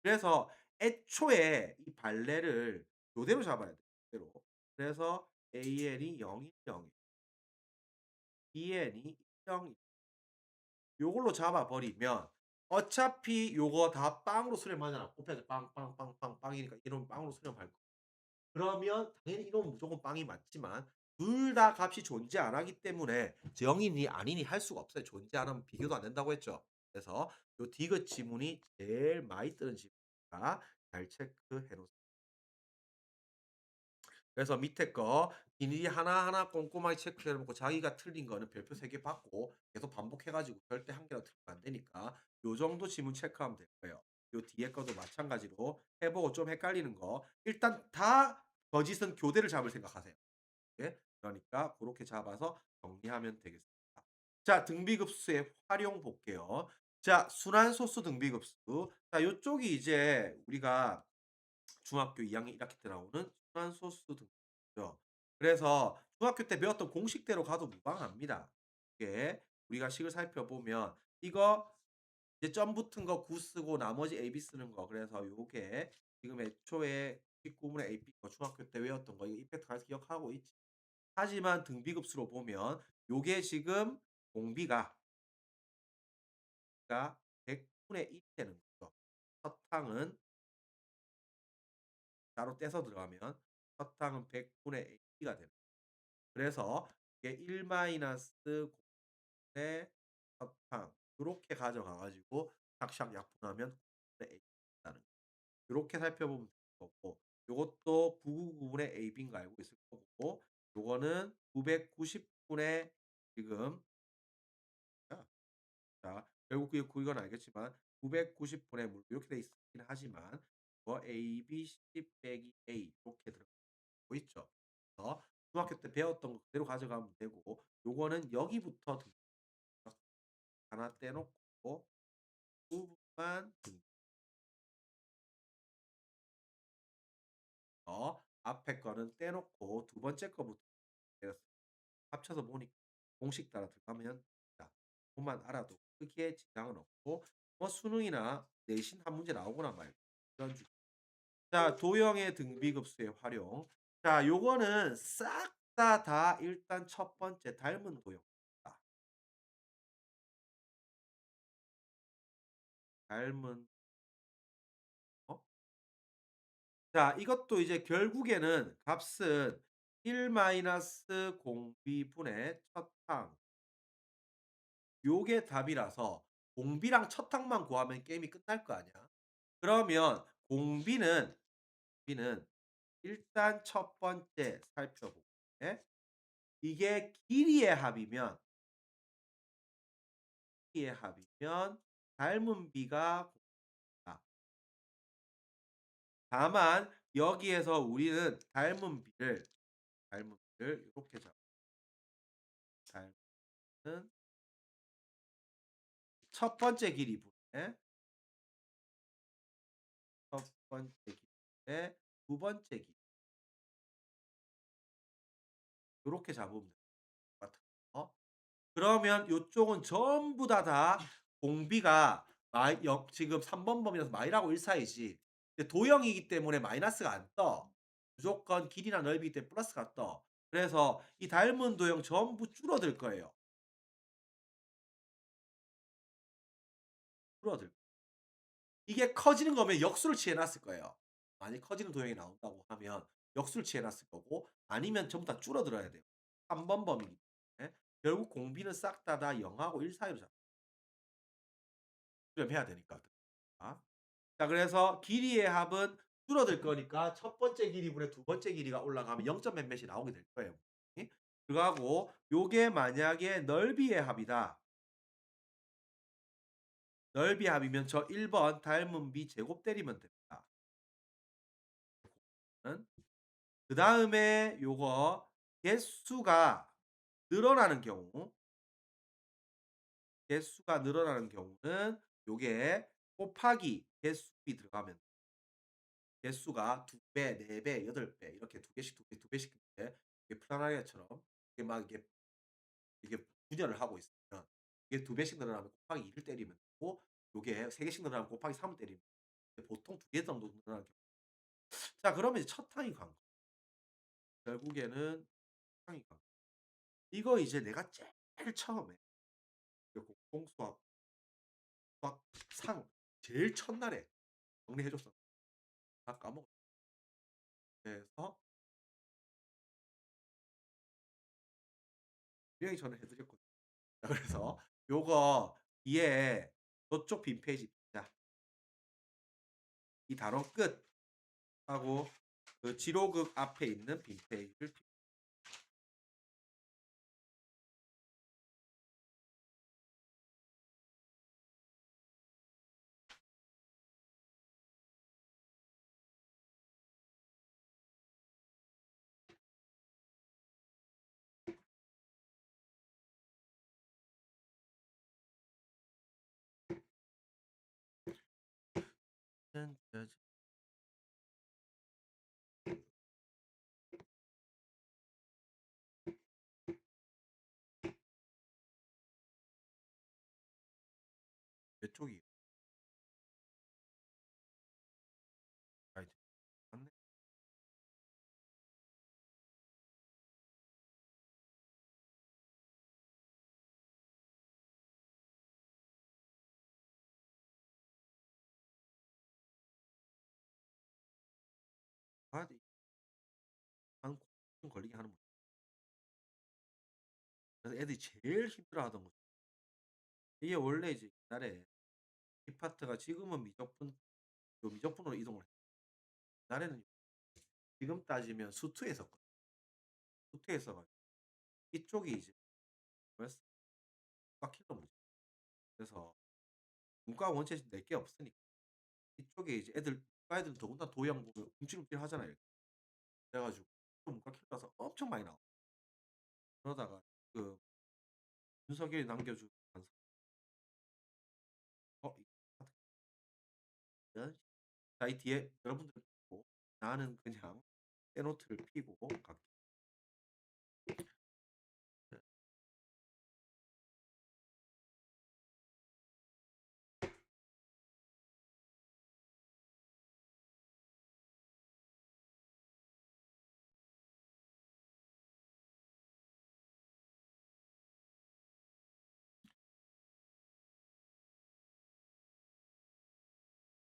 그래서 애초에 이 발레를 요대로 잡아야 돼요. 요대로. 그래서 AN이 0이 0, BN이 0 요걸로 잡아 버리면 어차피 요거 다 빵으로 수렴하잖아. 곱해서 빵, 빵, 빵, 빵, 빵이니까 이러면 빵으로 수렴할 거. 그러면 당연히 이러면 무조건 빵이 맞지만 둘 다 값이 존재 안 하기 때문에 0이니 아니니 할 수가 없어요. 존재 안 하면 비교도 안 된다고 했죠. 그래서 요 디귿 지문이 제일 많이 뜨는 지문이니까 잘 체크해 놓으세요. 그래서 밑에 거 일일이 하나하나 꼼꼼하게 체크해 놓고 자기가 틀린 거는 별표 3개 받고 계속 반복해 가지고 절대 한 개라도 틀리면 안 되니까 요 정도 지문 체크하면 될 거예요. 요 뒤에 거도 마찬가지로 해 보고 좀 헷갈리는 거 일단 다 거짓은 교대를 잡을 생각하세요. 예. 그러니까 고렇게 잡아서 정리하면 되겠습니다. 자 등비급수의 활용 볼게요. 자 순환소수 등비급수. 자 요쪽이 이제 우리가 중학교 2학년 1학기 때 나오는 순환소수 등급이죠. 그래서 중학교 때 배웠던 공식대로 가도 무방합니다. 이게 우리가 식을 살펴보면 이거 이제 점 붙은 거 구 쓰고 나머지 AB 쓰는 거. 그래서 요게 지금 애초에 19분의 AP 거 중학교 때 외웠던 거 이거 이펙트 가서 기억하고 있지. 하지만 등비급수로 보면 요게 지금 공비가 100분의 1이 되는 거죠. 서탕은 따로 떼서 들어가면 서탕은 100분의 A가 됩니다. 그래서 이게 1 마이너스 의 서탕 요렇게 가져가 가지고 샥샥 약분하면 9분의 A 나는 요렇게 살펴보면 될 거고 요것도 999분의 AB인 거 알고 있을 거고 요거는 990 분의 지금 자 결국 그게 이건 알겠지만 990 분의 물 이렇게 돼 있긴 하지만 뭐 A, B, C 빼기 A 이렇게 들어가고 있죠. 그래서 중학교 때 배웠던 거 그대로 가져가면 되고 요거는 여기부터 하나 떼놓고 부분만 앞에 거는 떼놓고 두 번째 거부터 내렸어요. 합쳐서 보니까 공식 따라 들어가면 됩니다. 그것만 알아도 크게 지장은 없고 뭐 수능이나 내신 한 문제 나오거나 말고 이런 주 자 도형의 등비급수의 활용. 자 요거는 싹 다 일단 첫 번째 닮은 도형입니다. 닮은 어? 자 이것도 이제 결국에는 값은 1 마이너스 공비분의 첫 항 요게 답이라서 공비랑 첫 항만 구하면 게임이 끝날 거 아니야. 그러면 공비는 일단 첫 번째 살펴보게 이게 길이의 합이면 의 합이면 닮은 비가 곱다. 다만 여기에서 우리는 닮은 비를 이렇게 잡 닮은 첫 번째 길이분의 첫 번째 길이분의 두 번째 길이 요렇게 잡으면 될 것 같아요. 그러면 요쪽은 전부 다 공비가 마이 역 지금 3번 범위라서 마이너스하고 1 사이지. 근데 도형이기 때문에 마이너스가 안 떠. 무조건 길이나 넓이기 때문에 플러스가 떠. 그래서 이 닮은 도형 전부 줄어들 거예요. 줄어들 이게 커지는 거면 역수를 취해 놨을 거예요. 만약 커지는 도형이 나온다고 하면 역수를 취해 놨을 거고 아니면 전부 다 줄어들어야 돼요. 3번 범위이기 때문에. 결국 공비는 싹 다 0하고 1 사이로 수렴해야 되니까. 아. 자 그래서 길이의 합은 줄어들 거니까 첫 번째 길이분의 두 번째 길이가 올라가면 0점 몇몇이 나오게 될 거예요. 예? 그거 하고 요게 만약에 넓이의 합이다. 넓이 합이면 저 1번 닮은 비 제곱 때리면 됩니다. 은 그다음에 요거 개수가 늘어나는 경우 개수가 늘어나는 경우는 요게 곱하기 개수비 들어가면 개수가 2 배, 4 배, 8배 이렇게 2 개씩, 2 개, 2 배씩 이렇게 이게 플라나리아처럼 이게 막 이게 분열을 하고 있으면 이게 2 배씩 늘어나면 곱하기 2를 때리면 되고 요게 3 개씩 늘어나면 곱하기 3을 때리면 보통 2개 정도 늘어나는 경우. 자 그러면 이제 첫 항이 간 거. 결국에는 항이 간 거. 이거 이제 내가 제일 처음에 그 공수학 수학 상 제일 첫날에 정리해 줬었 다 까먹었어. 그래서 분명히 저는 해 드렸거든요. 자 그래서 요거 뒤에 저쪽 빈 페이지 자 이 단원 끝 하고 그 지로극 앞에 있는 빈 페이지를 짠짜잔. 몇 쪽이에요? 아 이제 맞네. 아 이 한 좀 걸리게 하는 거 그래서 애들이 제일 힘들어하던 거 이게 원래 이제 옛날에 이 파트가 지금은 미적분으로 이동을 해요. 옛날에는 지금 따지면 수투에 었거든 수투에 서 가지고 이쪽이 이제 뭐였어? 문과 킬러 문제. 그래서 문과 원체 낼 게 없으니까 이쪽에 이제 문과 애들은 더군다나 도형 보면 움찔움찔하잖아요. 그래 가지고 또 문과 킬러라서 엄청 많이 나와. 그러다가 그 윤석열이 남겨준 이 파트 자 이 뒤에 여러분들 보고 나는 그냥 떼노트를 피고 갈게.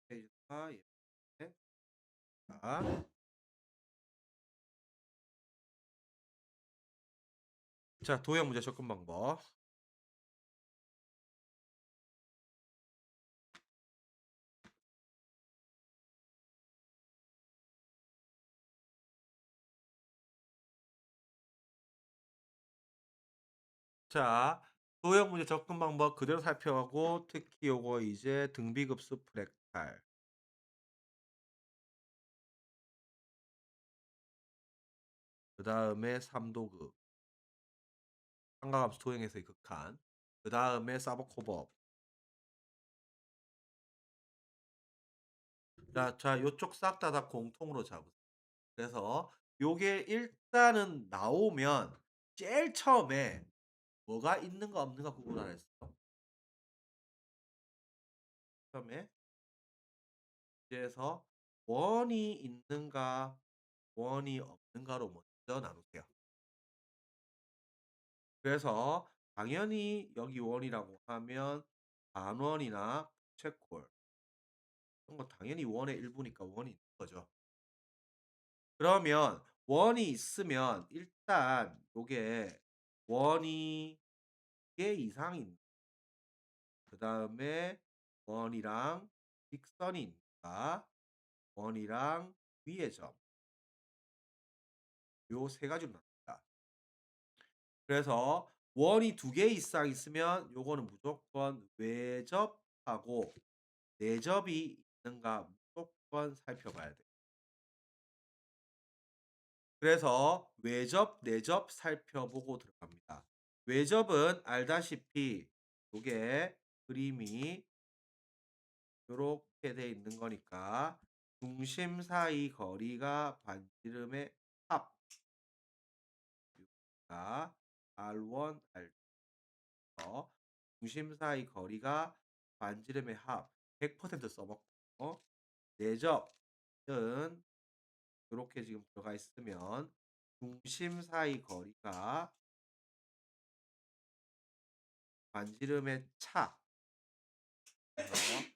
페이지가 예. 자, 자 도형 문제 접근 방법. 자 도형 문제 접근 방법 그대로 살펴가고 특히 요거 이제 등비급수 프랙탈 그다음에 삼도급 삼각함수 도형에서의 극한 그다음에 사법코법 자 요쪽 싹 다 공통으로 잡으세요. 그래서 요게 일단은 나오면 제일 처음에 뭐가 있는가 없는가 구분하라 했어. 처음에 그래서 원이 있는가 원이 없는가로 먼저 나누세요. 그래서 당연히 여기 원이라고 하면 반원이나 채콜 이런 거 당연히 원의 일부니까 원이 있는 거죠. 그러면 원이 있으면 일단 요게 원이 개 이상인 그다음에 원이랑 직선이 있는가 원이랑 위의 점 요 세 가지로 나눕니다. 그래서 원이 두 개 이상 있으면 요거는 무조건 외접하고 내접이 있는가 무조건 살펴봐야 돼요. 그래서 외접, 내접 살펴보고 들어갑니다. 외접은 알다시피 요게 그림이 요렇게 돼 있는 거니까 중심 사이 거리가 반지름의 합 가 R1, R2서 중심 사이 거리가 반지름의 합 100% 써먹고 내접은 요렇게 지금 들어가 있으면 중심 사이 거리가 반지름의 차 그래서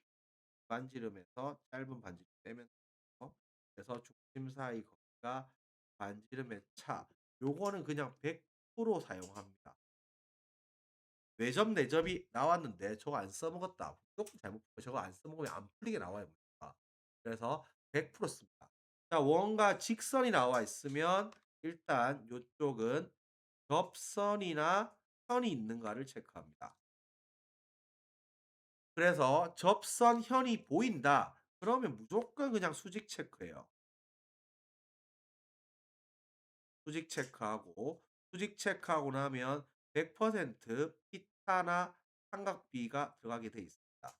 반지름에서 짧은 반지름 빼면 돼요. 그래서 중심 사이 거리가 반지름의 차 요거는 그냥 100% 사용합니다. 외접 내접이 나왔는데 저거 안 써먹었다. 무조건 잘못 풀고 저거 안 써먹으면 안 풀리게 나와요 문제가. 그래서 100% 씁니다. 자 원과 직선이 나와 있으면 일단 요쪽은 접선이나 현이 있는가를 체크합니다. 그래서 접선 현이 보인다. 그러면 무조건 그냥 수직 체크해요. 수직 체크하고 수직 체크하고 나면 100% 피타나 삼각비가 들어가게 돼 있습니다.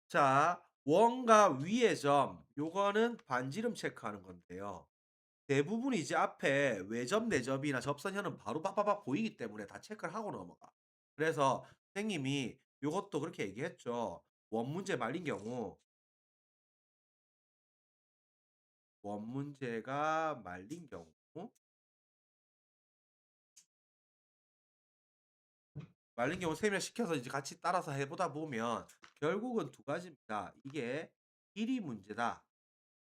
자, 원과 위의 점 요거는 반지름 체크하는 건데요. 대부분 이제 앞에 외접, 내접이나 접선현은 바로 빡빡빡 보이기 때문에 다 체크를 하고 넘어가. 그래서 선생님이 요것도 그렇게 얘기했죠. 원 문제 말린 경우 원 문제가 말린 경우 말린 경우 세면 시켜서 이제 같이 따라서 해 보다 보면 결국은 두 가지입니다. 이게 길이 문제다.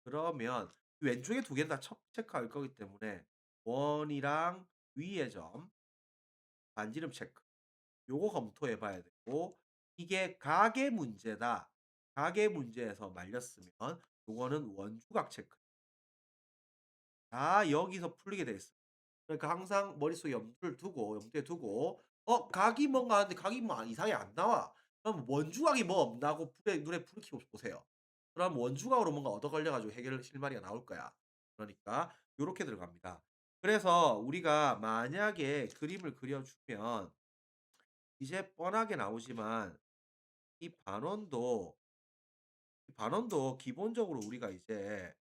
그러면 왼쪽에 두 개는 다 체크할 거기 때문에 원이랑 위의 점 반지름 체크 요거 검토해 봐야 되고 이게 가계 문제다. 가계 문제에서 말렸으면 요거는 원주각 체크. 다 여기서 풀리게 돼 있어요. 그러니까 항상 머릿속에 염두를 두고 염두에 두고 각이 뭔가 하는데 각이 뭐 이상하게 안 나와. 그럼 원주각이 뭐 없나고 불에 눈에 불을 켜고 보세요. 그럼 원주각으로 뭔가 얻어 걸려 가지고 해결 실마리가 나올 거야. 그러니까 요렇게 들어갑니다. 그래서 우리가 만약에 그림을 그려 주면 이제 뻔하게 나오지만 이 반원도 기본적으로 우리가 이제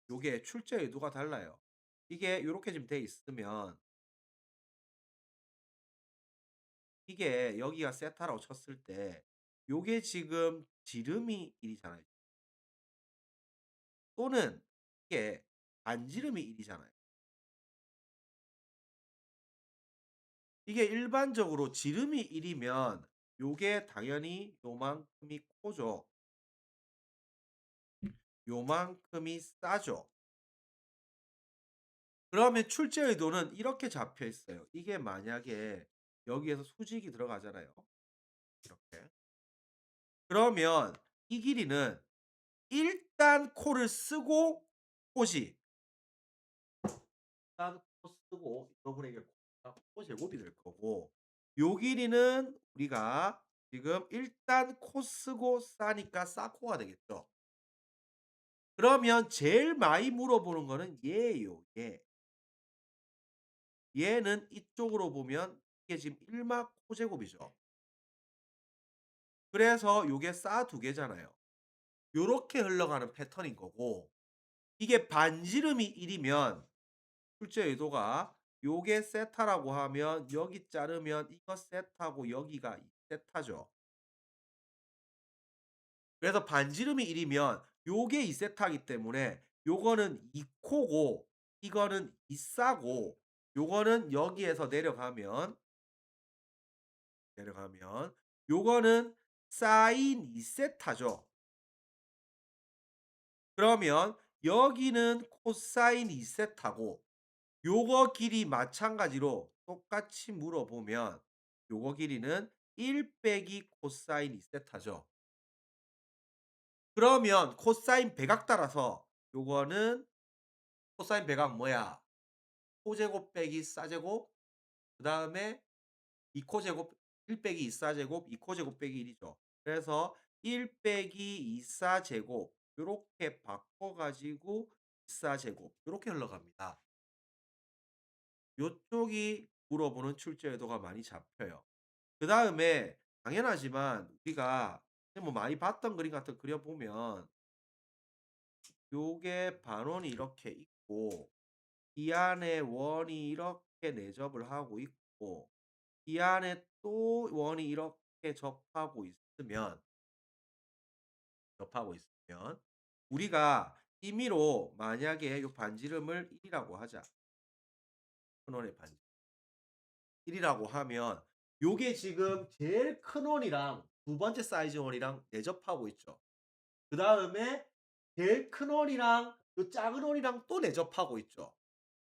요게 출제 의도가 달라요. 이게 요렇게 지금 돼 있으면 이게 여기가 세타라고 쳤을 때 요게 지금 지름이 1 이잖아요. 또는 이게 반지름이 1 이잖아요. 이게 일반적으로 지름이 1 이면 요게 당연히 요만큼이 코죠. 요만큼이 싸죠. 그러면 출제 의도는 이렇게 잡혀 있어요. 이게 만약에 여기에서 수직이 들어가잖아요. 이렇게. 그러면 이 길이는 일단 코를 쓰고 코지. 일단 코 쓰고 여러분에게 코제곱이 될 거고 요 길이는 우리가 지금 일단 코쓰고 싸니까 싸코가 되겠죠. 그러면 제일 많이 물어보는 거는 얘예요, 얘. 얘는 이쪽으로 보면 이게 지금 1마 코제곱이죠. 그래서 요게 싸 두 개잖아요. 요렇게 흘러가는 패턴인 거고 이게 반지름이 1 이면 출제 의도가 요게 세타라고 하면 여기 자르면 이거 세타고 여기가 이 세타죠. 그래서 반지름이 1 이면 요게 2 세타이기 때문에 요거는 2 코고 이거는 2 싸고 요거는 여기에서 내려가면 요거는 사인 2 세타죠. 그러면 여기는 코사인 2 세타고 요거 길이 마찬가지로 똑같이 물어보면 요거 길이는 1 빼기 코사인 2 세타죠. 그러면 코사인 백악 따라서 요거는 코사인 백악 뭐야? 코제곱 빼기 싸제곱 그다음에 2 코제곱 1 빼기 2 싸제곱 2 코제곱 빼기 1 이죠. 그래서 1 빼기 2 싸제곱 요렇게 바꿔 가지고 2 싸제곱 요렇게 흘러갑니다. 요쪽이 물어보는 출제 의도가 많이 잡혀요. 그다음에 당연하지만 우리가 뭐 많이 봤던 그림 같은 거 그려 보면 요게 반원이 이렇게 있고 이 안에 원이 이렇게 내접을 하고 있고 이 안에 또 원이 이렇게 접하고 있으면 우리가 임의로 만약에 요 반지름을 1 이라고 하자. 큰 원의 반지름 1 이라고 하면 요게 지금 제일 큰 원이랑 두 번째 사이즈 원이랑 내접하고 있죠. 그다음에 제일 큰 원이랑 요 작은 원이랑 또 내접하고 있죠.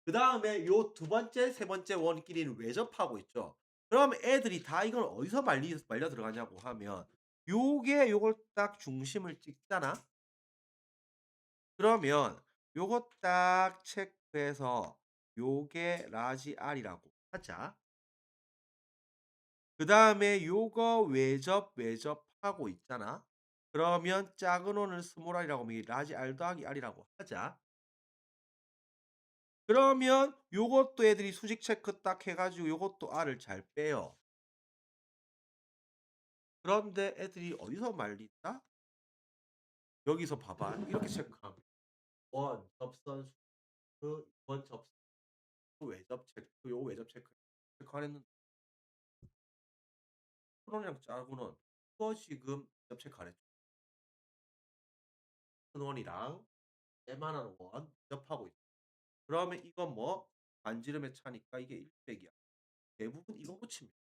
그다음에 요 두 번째, 세 번째 원끼리는 외접하고 있죠. 그러면 애들이 다 이걸 어디서 말려 들어가냐고 하면 요게 요걸 딱 중심을 찍잖아. 그러면 요거 딱 체크해서 요게 라지 R이라고 하자. 그다음에 요거 외접하고 있잖아. 그러면 작은 원을 스몰 r이라고 하면 이 라지 R 더하기 R이라고 하자. 그러면 요것도 애들이 수직 체크 딱 해 가지고 요것도 R을 잘 빼요. 그런데 애들이 어디서 말린다? 여기서 봐봐. 이렇게 체크하면 원 접선 수그 원 접선 외접 체크 요 외접 체크 안 했는데 큰 원이랑 작은 원 이거 지금 외접 체크 안 했죠. 큰 원이랑 쬐만한 원 접하고 있죠. 그러면 이건 뭐 반지름의 차니까 이게 1 빼기야. 대부분 이거 붙입니다.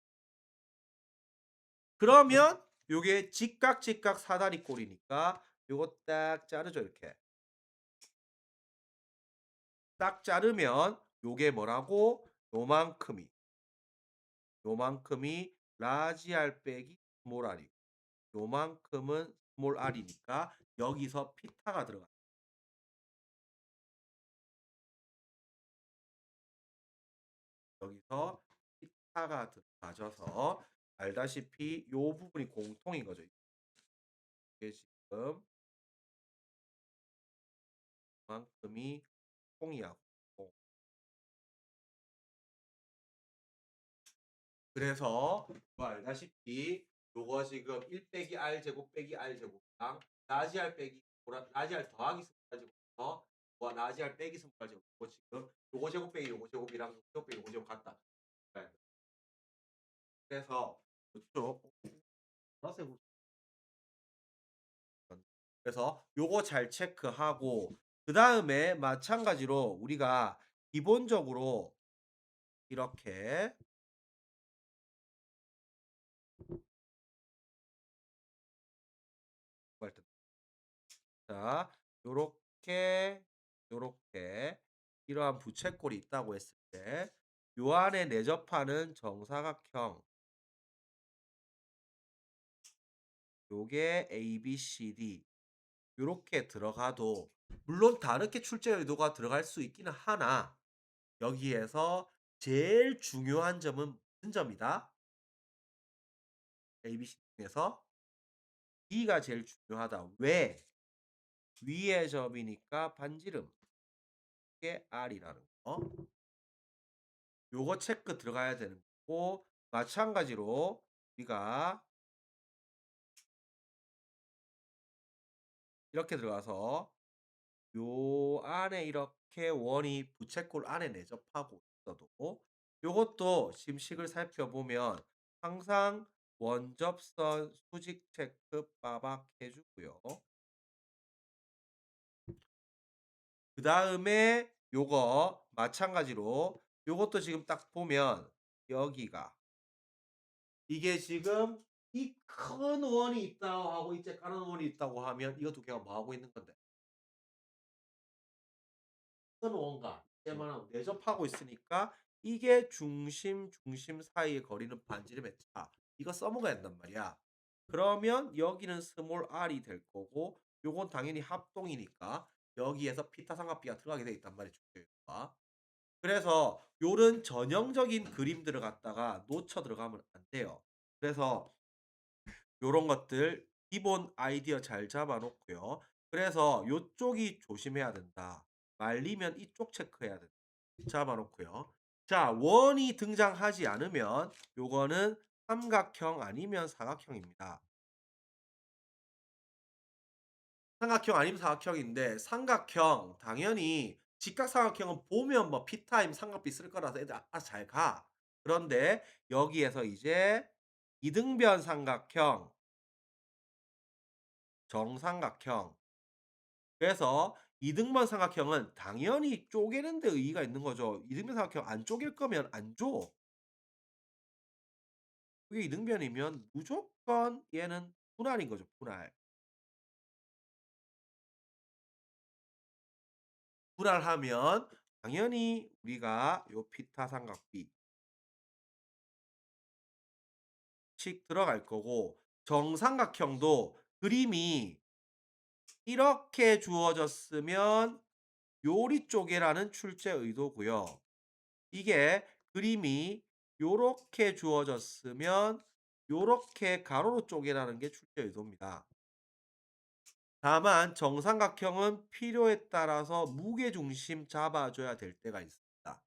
그러면 요게 직각 사다리 꼴이니까 요거 딱 자르죠 이렇게. 딱 자르면 요게 뭐라고? 요만큼이 라지 R 빼기 스몰 r이고 요만큼은 스몰 r이니까 여기서 피타가 들어가 여기서 피타가 들어가져서 알다시피 요 부분이 공통인 거죠. 이게 지금 요만큼이 통이야. 공. 그래서 뭐 알다시피 요거 지금 1 빼기 R 제곱 빼기 R 제곱이랑 라지 R 빼기 라지 R 더하기 스몰 제곱에서 뭐 라지 R 빼기 스몰 제곱 요거 지금 요거 제곱 빼기 요거 제곱이랑 요거 제곱 빼기 요거 제곱 같다. 네. 그래서 요쪽 보라색으로 그래서 요거 잘 체크하고 그다음에 마찬가지로 우리가 기본적으로 이렇게 자, 요렇게, 요렇게 이러한 부채꼴이 있다고 했을 때 요 안에 내접하는 정사각형 요게 ABCD 요렇게 들어가도 물론 다르게 출제 의도가 들어갈 수 있기는 하나 여기에서 제일 중요한 점은 무슨 점이다? ABC 중에서 B가 제일 중요하다. 왜? 위의 점이니까 반지름. 이게 R이라는 거. 요거 체크 들어가야 되는 거고 마찬가지로 우리가 이렇게 들어가서 요 안에 이렇게 원이 부채꼴 안에 내접하고 있어도 요것도 지금 식을 살펴보면 항상 원접선 수직 체크 빠박 해 주고요. 그다음에 요거 마찬가지로 요것도 지금 딱 보면 여기가 이게 지금 이 큰 원이 있다고 하고 이제 까는 원이 있다고 하면 이거 두 개가 뭐 하고 있는 건데? 큰 원과 이때만 내접하고 있으니까 이게 중심, 중심 사이의 거리는 반지름의 차. 이거 써먹어야 된단 말이야. 그러면 여기는 스몰 r이 될 거고 요건 당연히 합동이니까 여기에서 피타 삼각비가 들어가게 돼 있단 말이죠. 중요가. 그래서 요런 전형적인 그림들을 갖다가 놓쳐 들어가면 안 돼요. 그래서 요런 것들 기본 아이디어 잘 잡아 놓고요. 그래서 요쪽이 조심해야 된다. 말리면 이쪽 체크해야 된다. 잡아 놓고요. 자, 원이 등장하지 않으면 요거는 삼각형 아니면 사각형입니다. 삼각형 아니면 사각형인데 삼각형 당연히 직각삼각형은 보면 뭐 p 타임 삼각비 쓸 거라서 애들 알아서 잘 가. 그런데 여기에서 이제 이등변 삼각형, 정삼각형 그래서 이등변 삼각형은 당연히 쪼개는 데 의의가 있는 거죠. 이등변 삼각형 안 쪼갤 거면 안 줘. 그게 이등변이면 무조건 얘는 분할인 거죠, 분할. 분할하면 당연히 우리가 요 피타 삼각비 씩 들어갈 거고 정삼각형도 그림이 이렇게 주어졌으면 요리 쪼개라는 출제 의도고요. 이게 그림이 요렇게 주어졌으면 요렇게 가로로 쪼개라는 게 출제 의도입니다. 다만 정삼각형은 필요에 따라서 무게중심 잡아줘야 될 때가 있습니다.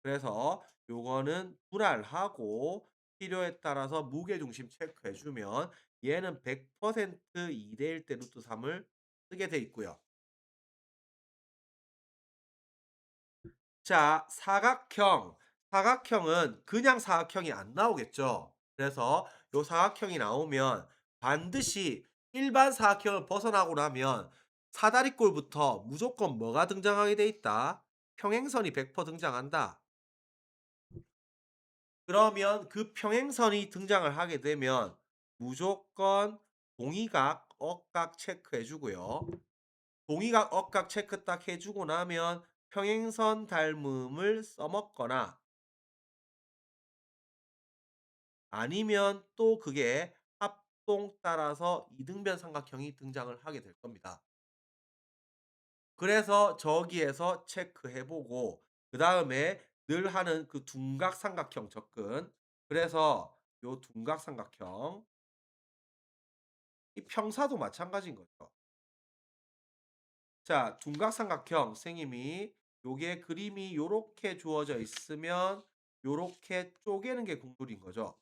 그래서 요거는 분할하고 필요에 따라서 무게중심 체크해 주면 얘는 100% 2대 1 대 루트 3을 쓰게 돼 있고요. 자, 사각형. 사각형은 그냥 사각형이 안 나오겠죠. 그래서 요 사각형이 나오면 반드시 일반 사각형을 벗어나고 나면 사다리꼴부터 무조건 뭐가 등장하게 돼 있다? 평행선이 100% 등장한다. 그러면 그 평행선이 등장을 하게 되면 무조건 동의각, 억각 체크해 주고요. 동의각, 억각 체크 딱 해 주고 나면 평행선 닮음을 써먹거나 아니면 또 그게 합동 따라서 이등변 삼각형이 등장을 하게 될 겁니다. 그래서 저기에서 체크해 보고 그다음에 늘 하는 그 둔각 삼각형 접근 그래서 요 둔각 삼각형 이 평사도 마찬가지인 거죠. 자, 둔각삼각형 선생님이 요게 그림이 요렇게 주어져 있으면 요렇게 쪼개는 게 공돌인 거죠.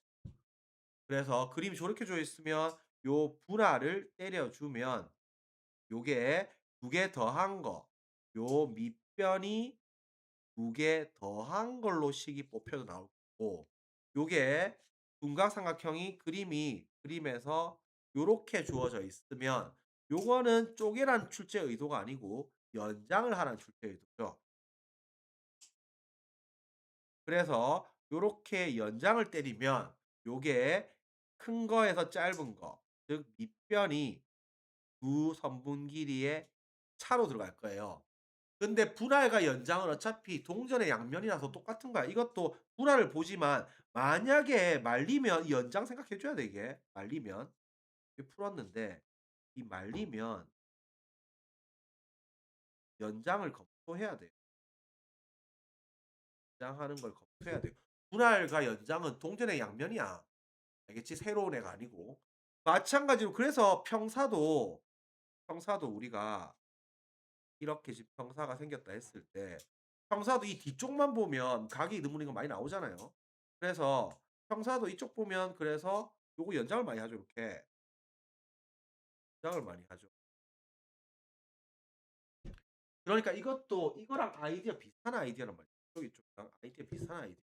그래서 그림이 저렇게 주어 있으면 요 분할을 때려 주면 요게 두 개 더한 거, 요 밑변이 두 개 더한 걸로 식이 뽑혀서 나올 거고 요게 둔각삼각형이 그림이 그림에서 요렇게 주어져 있으면 요거는 쪼개라는 출제 의도가 아니고 연장을 하라는 출제 의도죠. 그래서 요렇게 연장을 때리면 요게 큰 거에서 짧은 거, 즉 밑변이 두 선분 길이의 차로 들어갈 거예요. 근데 분할과 연장은 어차피 동전의 양면이라서 똑같은 거야. 이것도 분할을 보지만 만약에 말리면 이 연장 생각해 줘야 돼 이게. 말리면. 이게 풀었는데 이 말리면 연장을 검토해야 돼요. 연장하는 걸 검토해야 돼요. 분할과 연장은 동전의 양면이야. 알겠지? 새로운 애가 아니고. 마찬가지로 그래서 평사도 우리가 이렇게 지평사가 생겼다 했을 때 평사도 이 뒤쪽만 보면 각이 느무리가 많이 나오잖아요. 그래서 평사도 이쪽 보면 그래서 요거 연장을 많이 하죠, 이렇게. 연장을 많이 하죠. 그러니까 이것도 이거랑 아이디어 비슷한 아이디어란 말이에요. 이쪽이랑 아이디어 비슷한 아이디어.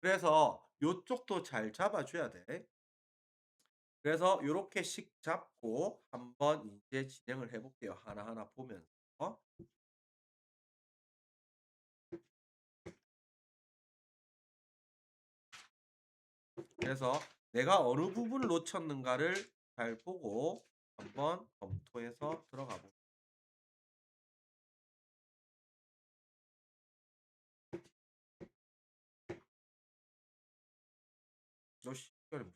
그래서 요쪽도 잘 잡아 줘야 돼. 그래서 요렇게씩 잡고 한번 이제 진행을 해 볼게요, 하나하나 보면서. 그래서 내가 어느 부분을 놓쳤는가를 잘 보고 한번 검토해서 들어가 보 너 시간이 무슨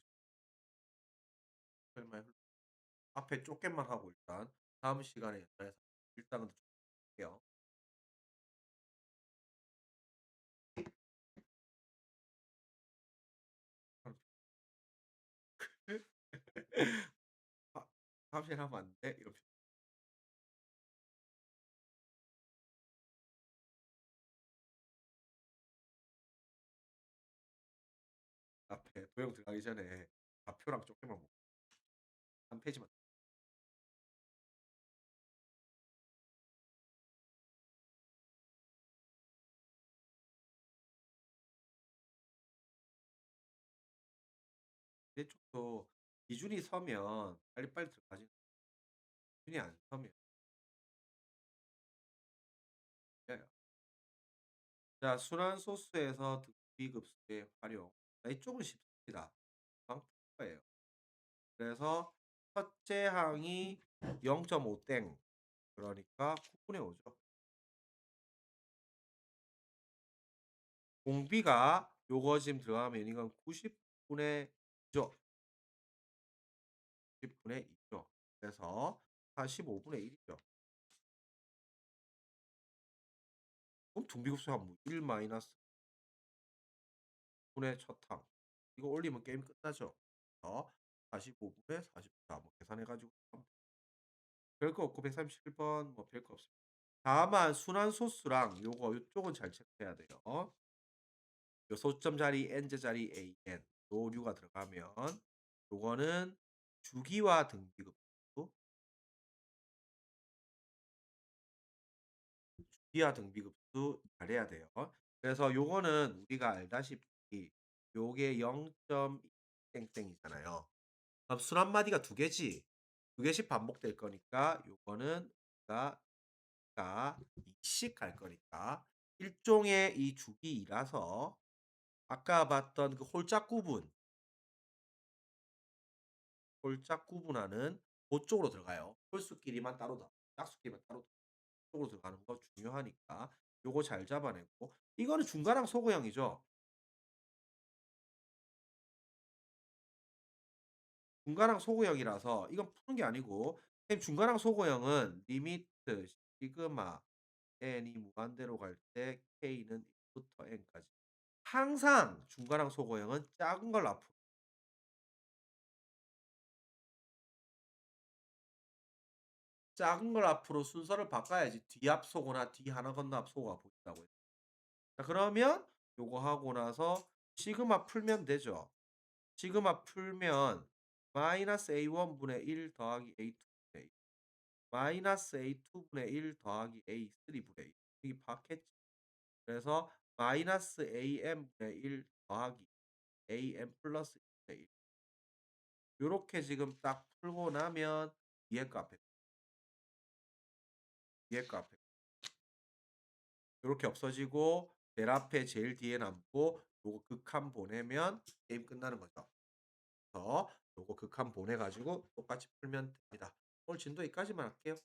시간이 앞에 쫓게만 하고 일단 다음 시간에 연락해서 일단은 좀 볼게요. 아, 다음 시간에 하면 안 돼? 이러면 앞에 도형 들어가기 전에 좌표랑 쫓게만 보고 한 페이지만 내 쪽도 기준이 서면 빨리빨리 들어가지 기준이 안 서면 안 돼요. 자, 순환 소스에서 등비급수의 활용. 자, 이쪽은 쉽습니다. 금방 풀 거예요. 그래서 첫째 항이 0.5 땡. 그러니까 9분의 5죠. 공비가 요거 지금 들어가면 이건 90분의 2죠. 90분의 2죠. 그래서 45분의 1이죠. 그럼 등비급수가 뭐 1 마이너스 분의 첫 항. 이거 올리면 게임 끝나죠. 그래서 45분의 44. 뭐 계산해가지고 별거 없고 137번 뭐 별거 없습니다. 다만 순환 소스랑 요쪽은 잘 체크해야 돼요. 요 소점 자리 n자 자리 an 요류가 들어가면 요거는 주기와 등비급수, 주기와 등비급수 잘해야 돼요. 그래서 요거는 우리가 알다시피 요게 0.2 땡땡이잖아요. 그럼 순 한 마디가 두 개지. 두 개씩 반복될 거니까 요거는 우리가 2씩 갈 거니까 일종의 이 주기이라서 아까 봤던 그 홀짝 구분하는 고쪽으로 들어가요. 홀수끼리만 따로 짝수끼리만 따로 쪽으로 들어가는 거 중요하니까 요거 잘 잡아내고 이거는 중가랑 소거형이죠. 중가랑 소거형이라서 이건 푸는 게 아니고 선생님 중가랑 소거형은 리미트 시그마 n이 무한대로 갈 때 k는 1부터 n까지 항상 중가랑 소거형은 작은 걸 앞으로 순서를 바꿔야지 뒤앞소거나 뒤 하나 건너 앞소거가 보인다고 했죠. 자, 그러면 요거 하고 나서 시그마 풀면 되죠. 시그마 풀면 마이너스 A1 분의 1 더하기 A2 분의 1 마이너스 A2 분의 1 더하기 A3 분의 1 이게 받겠지. 그래서 마이너스 AM 분의 1 더하기 AM 플러스 1분의 1 요렇게 지금 딱 풀고 나면 뒤에 거 앞에 뒤에 거 앞에 요렇게 없어지고 맨 앞에 제일 뒤에 남고 요거 극한 보내면 게임 끝나는 거죠. 그래서 요거 극한 보내 가지고 똑같이 풀면 됩니다. 오늘 진도 여기까지만 할게요.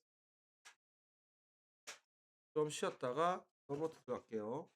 좀 쉬었다가 넘어 들어갈게요.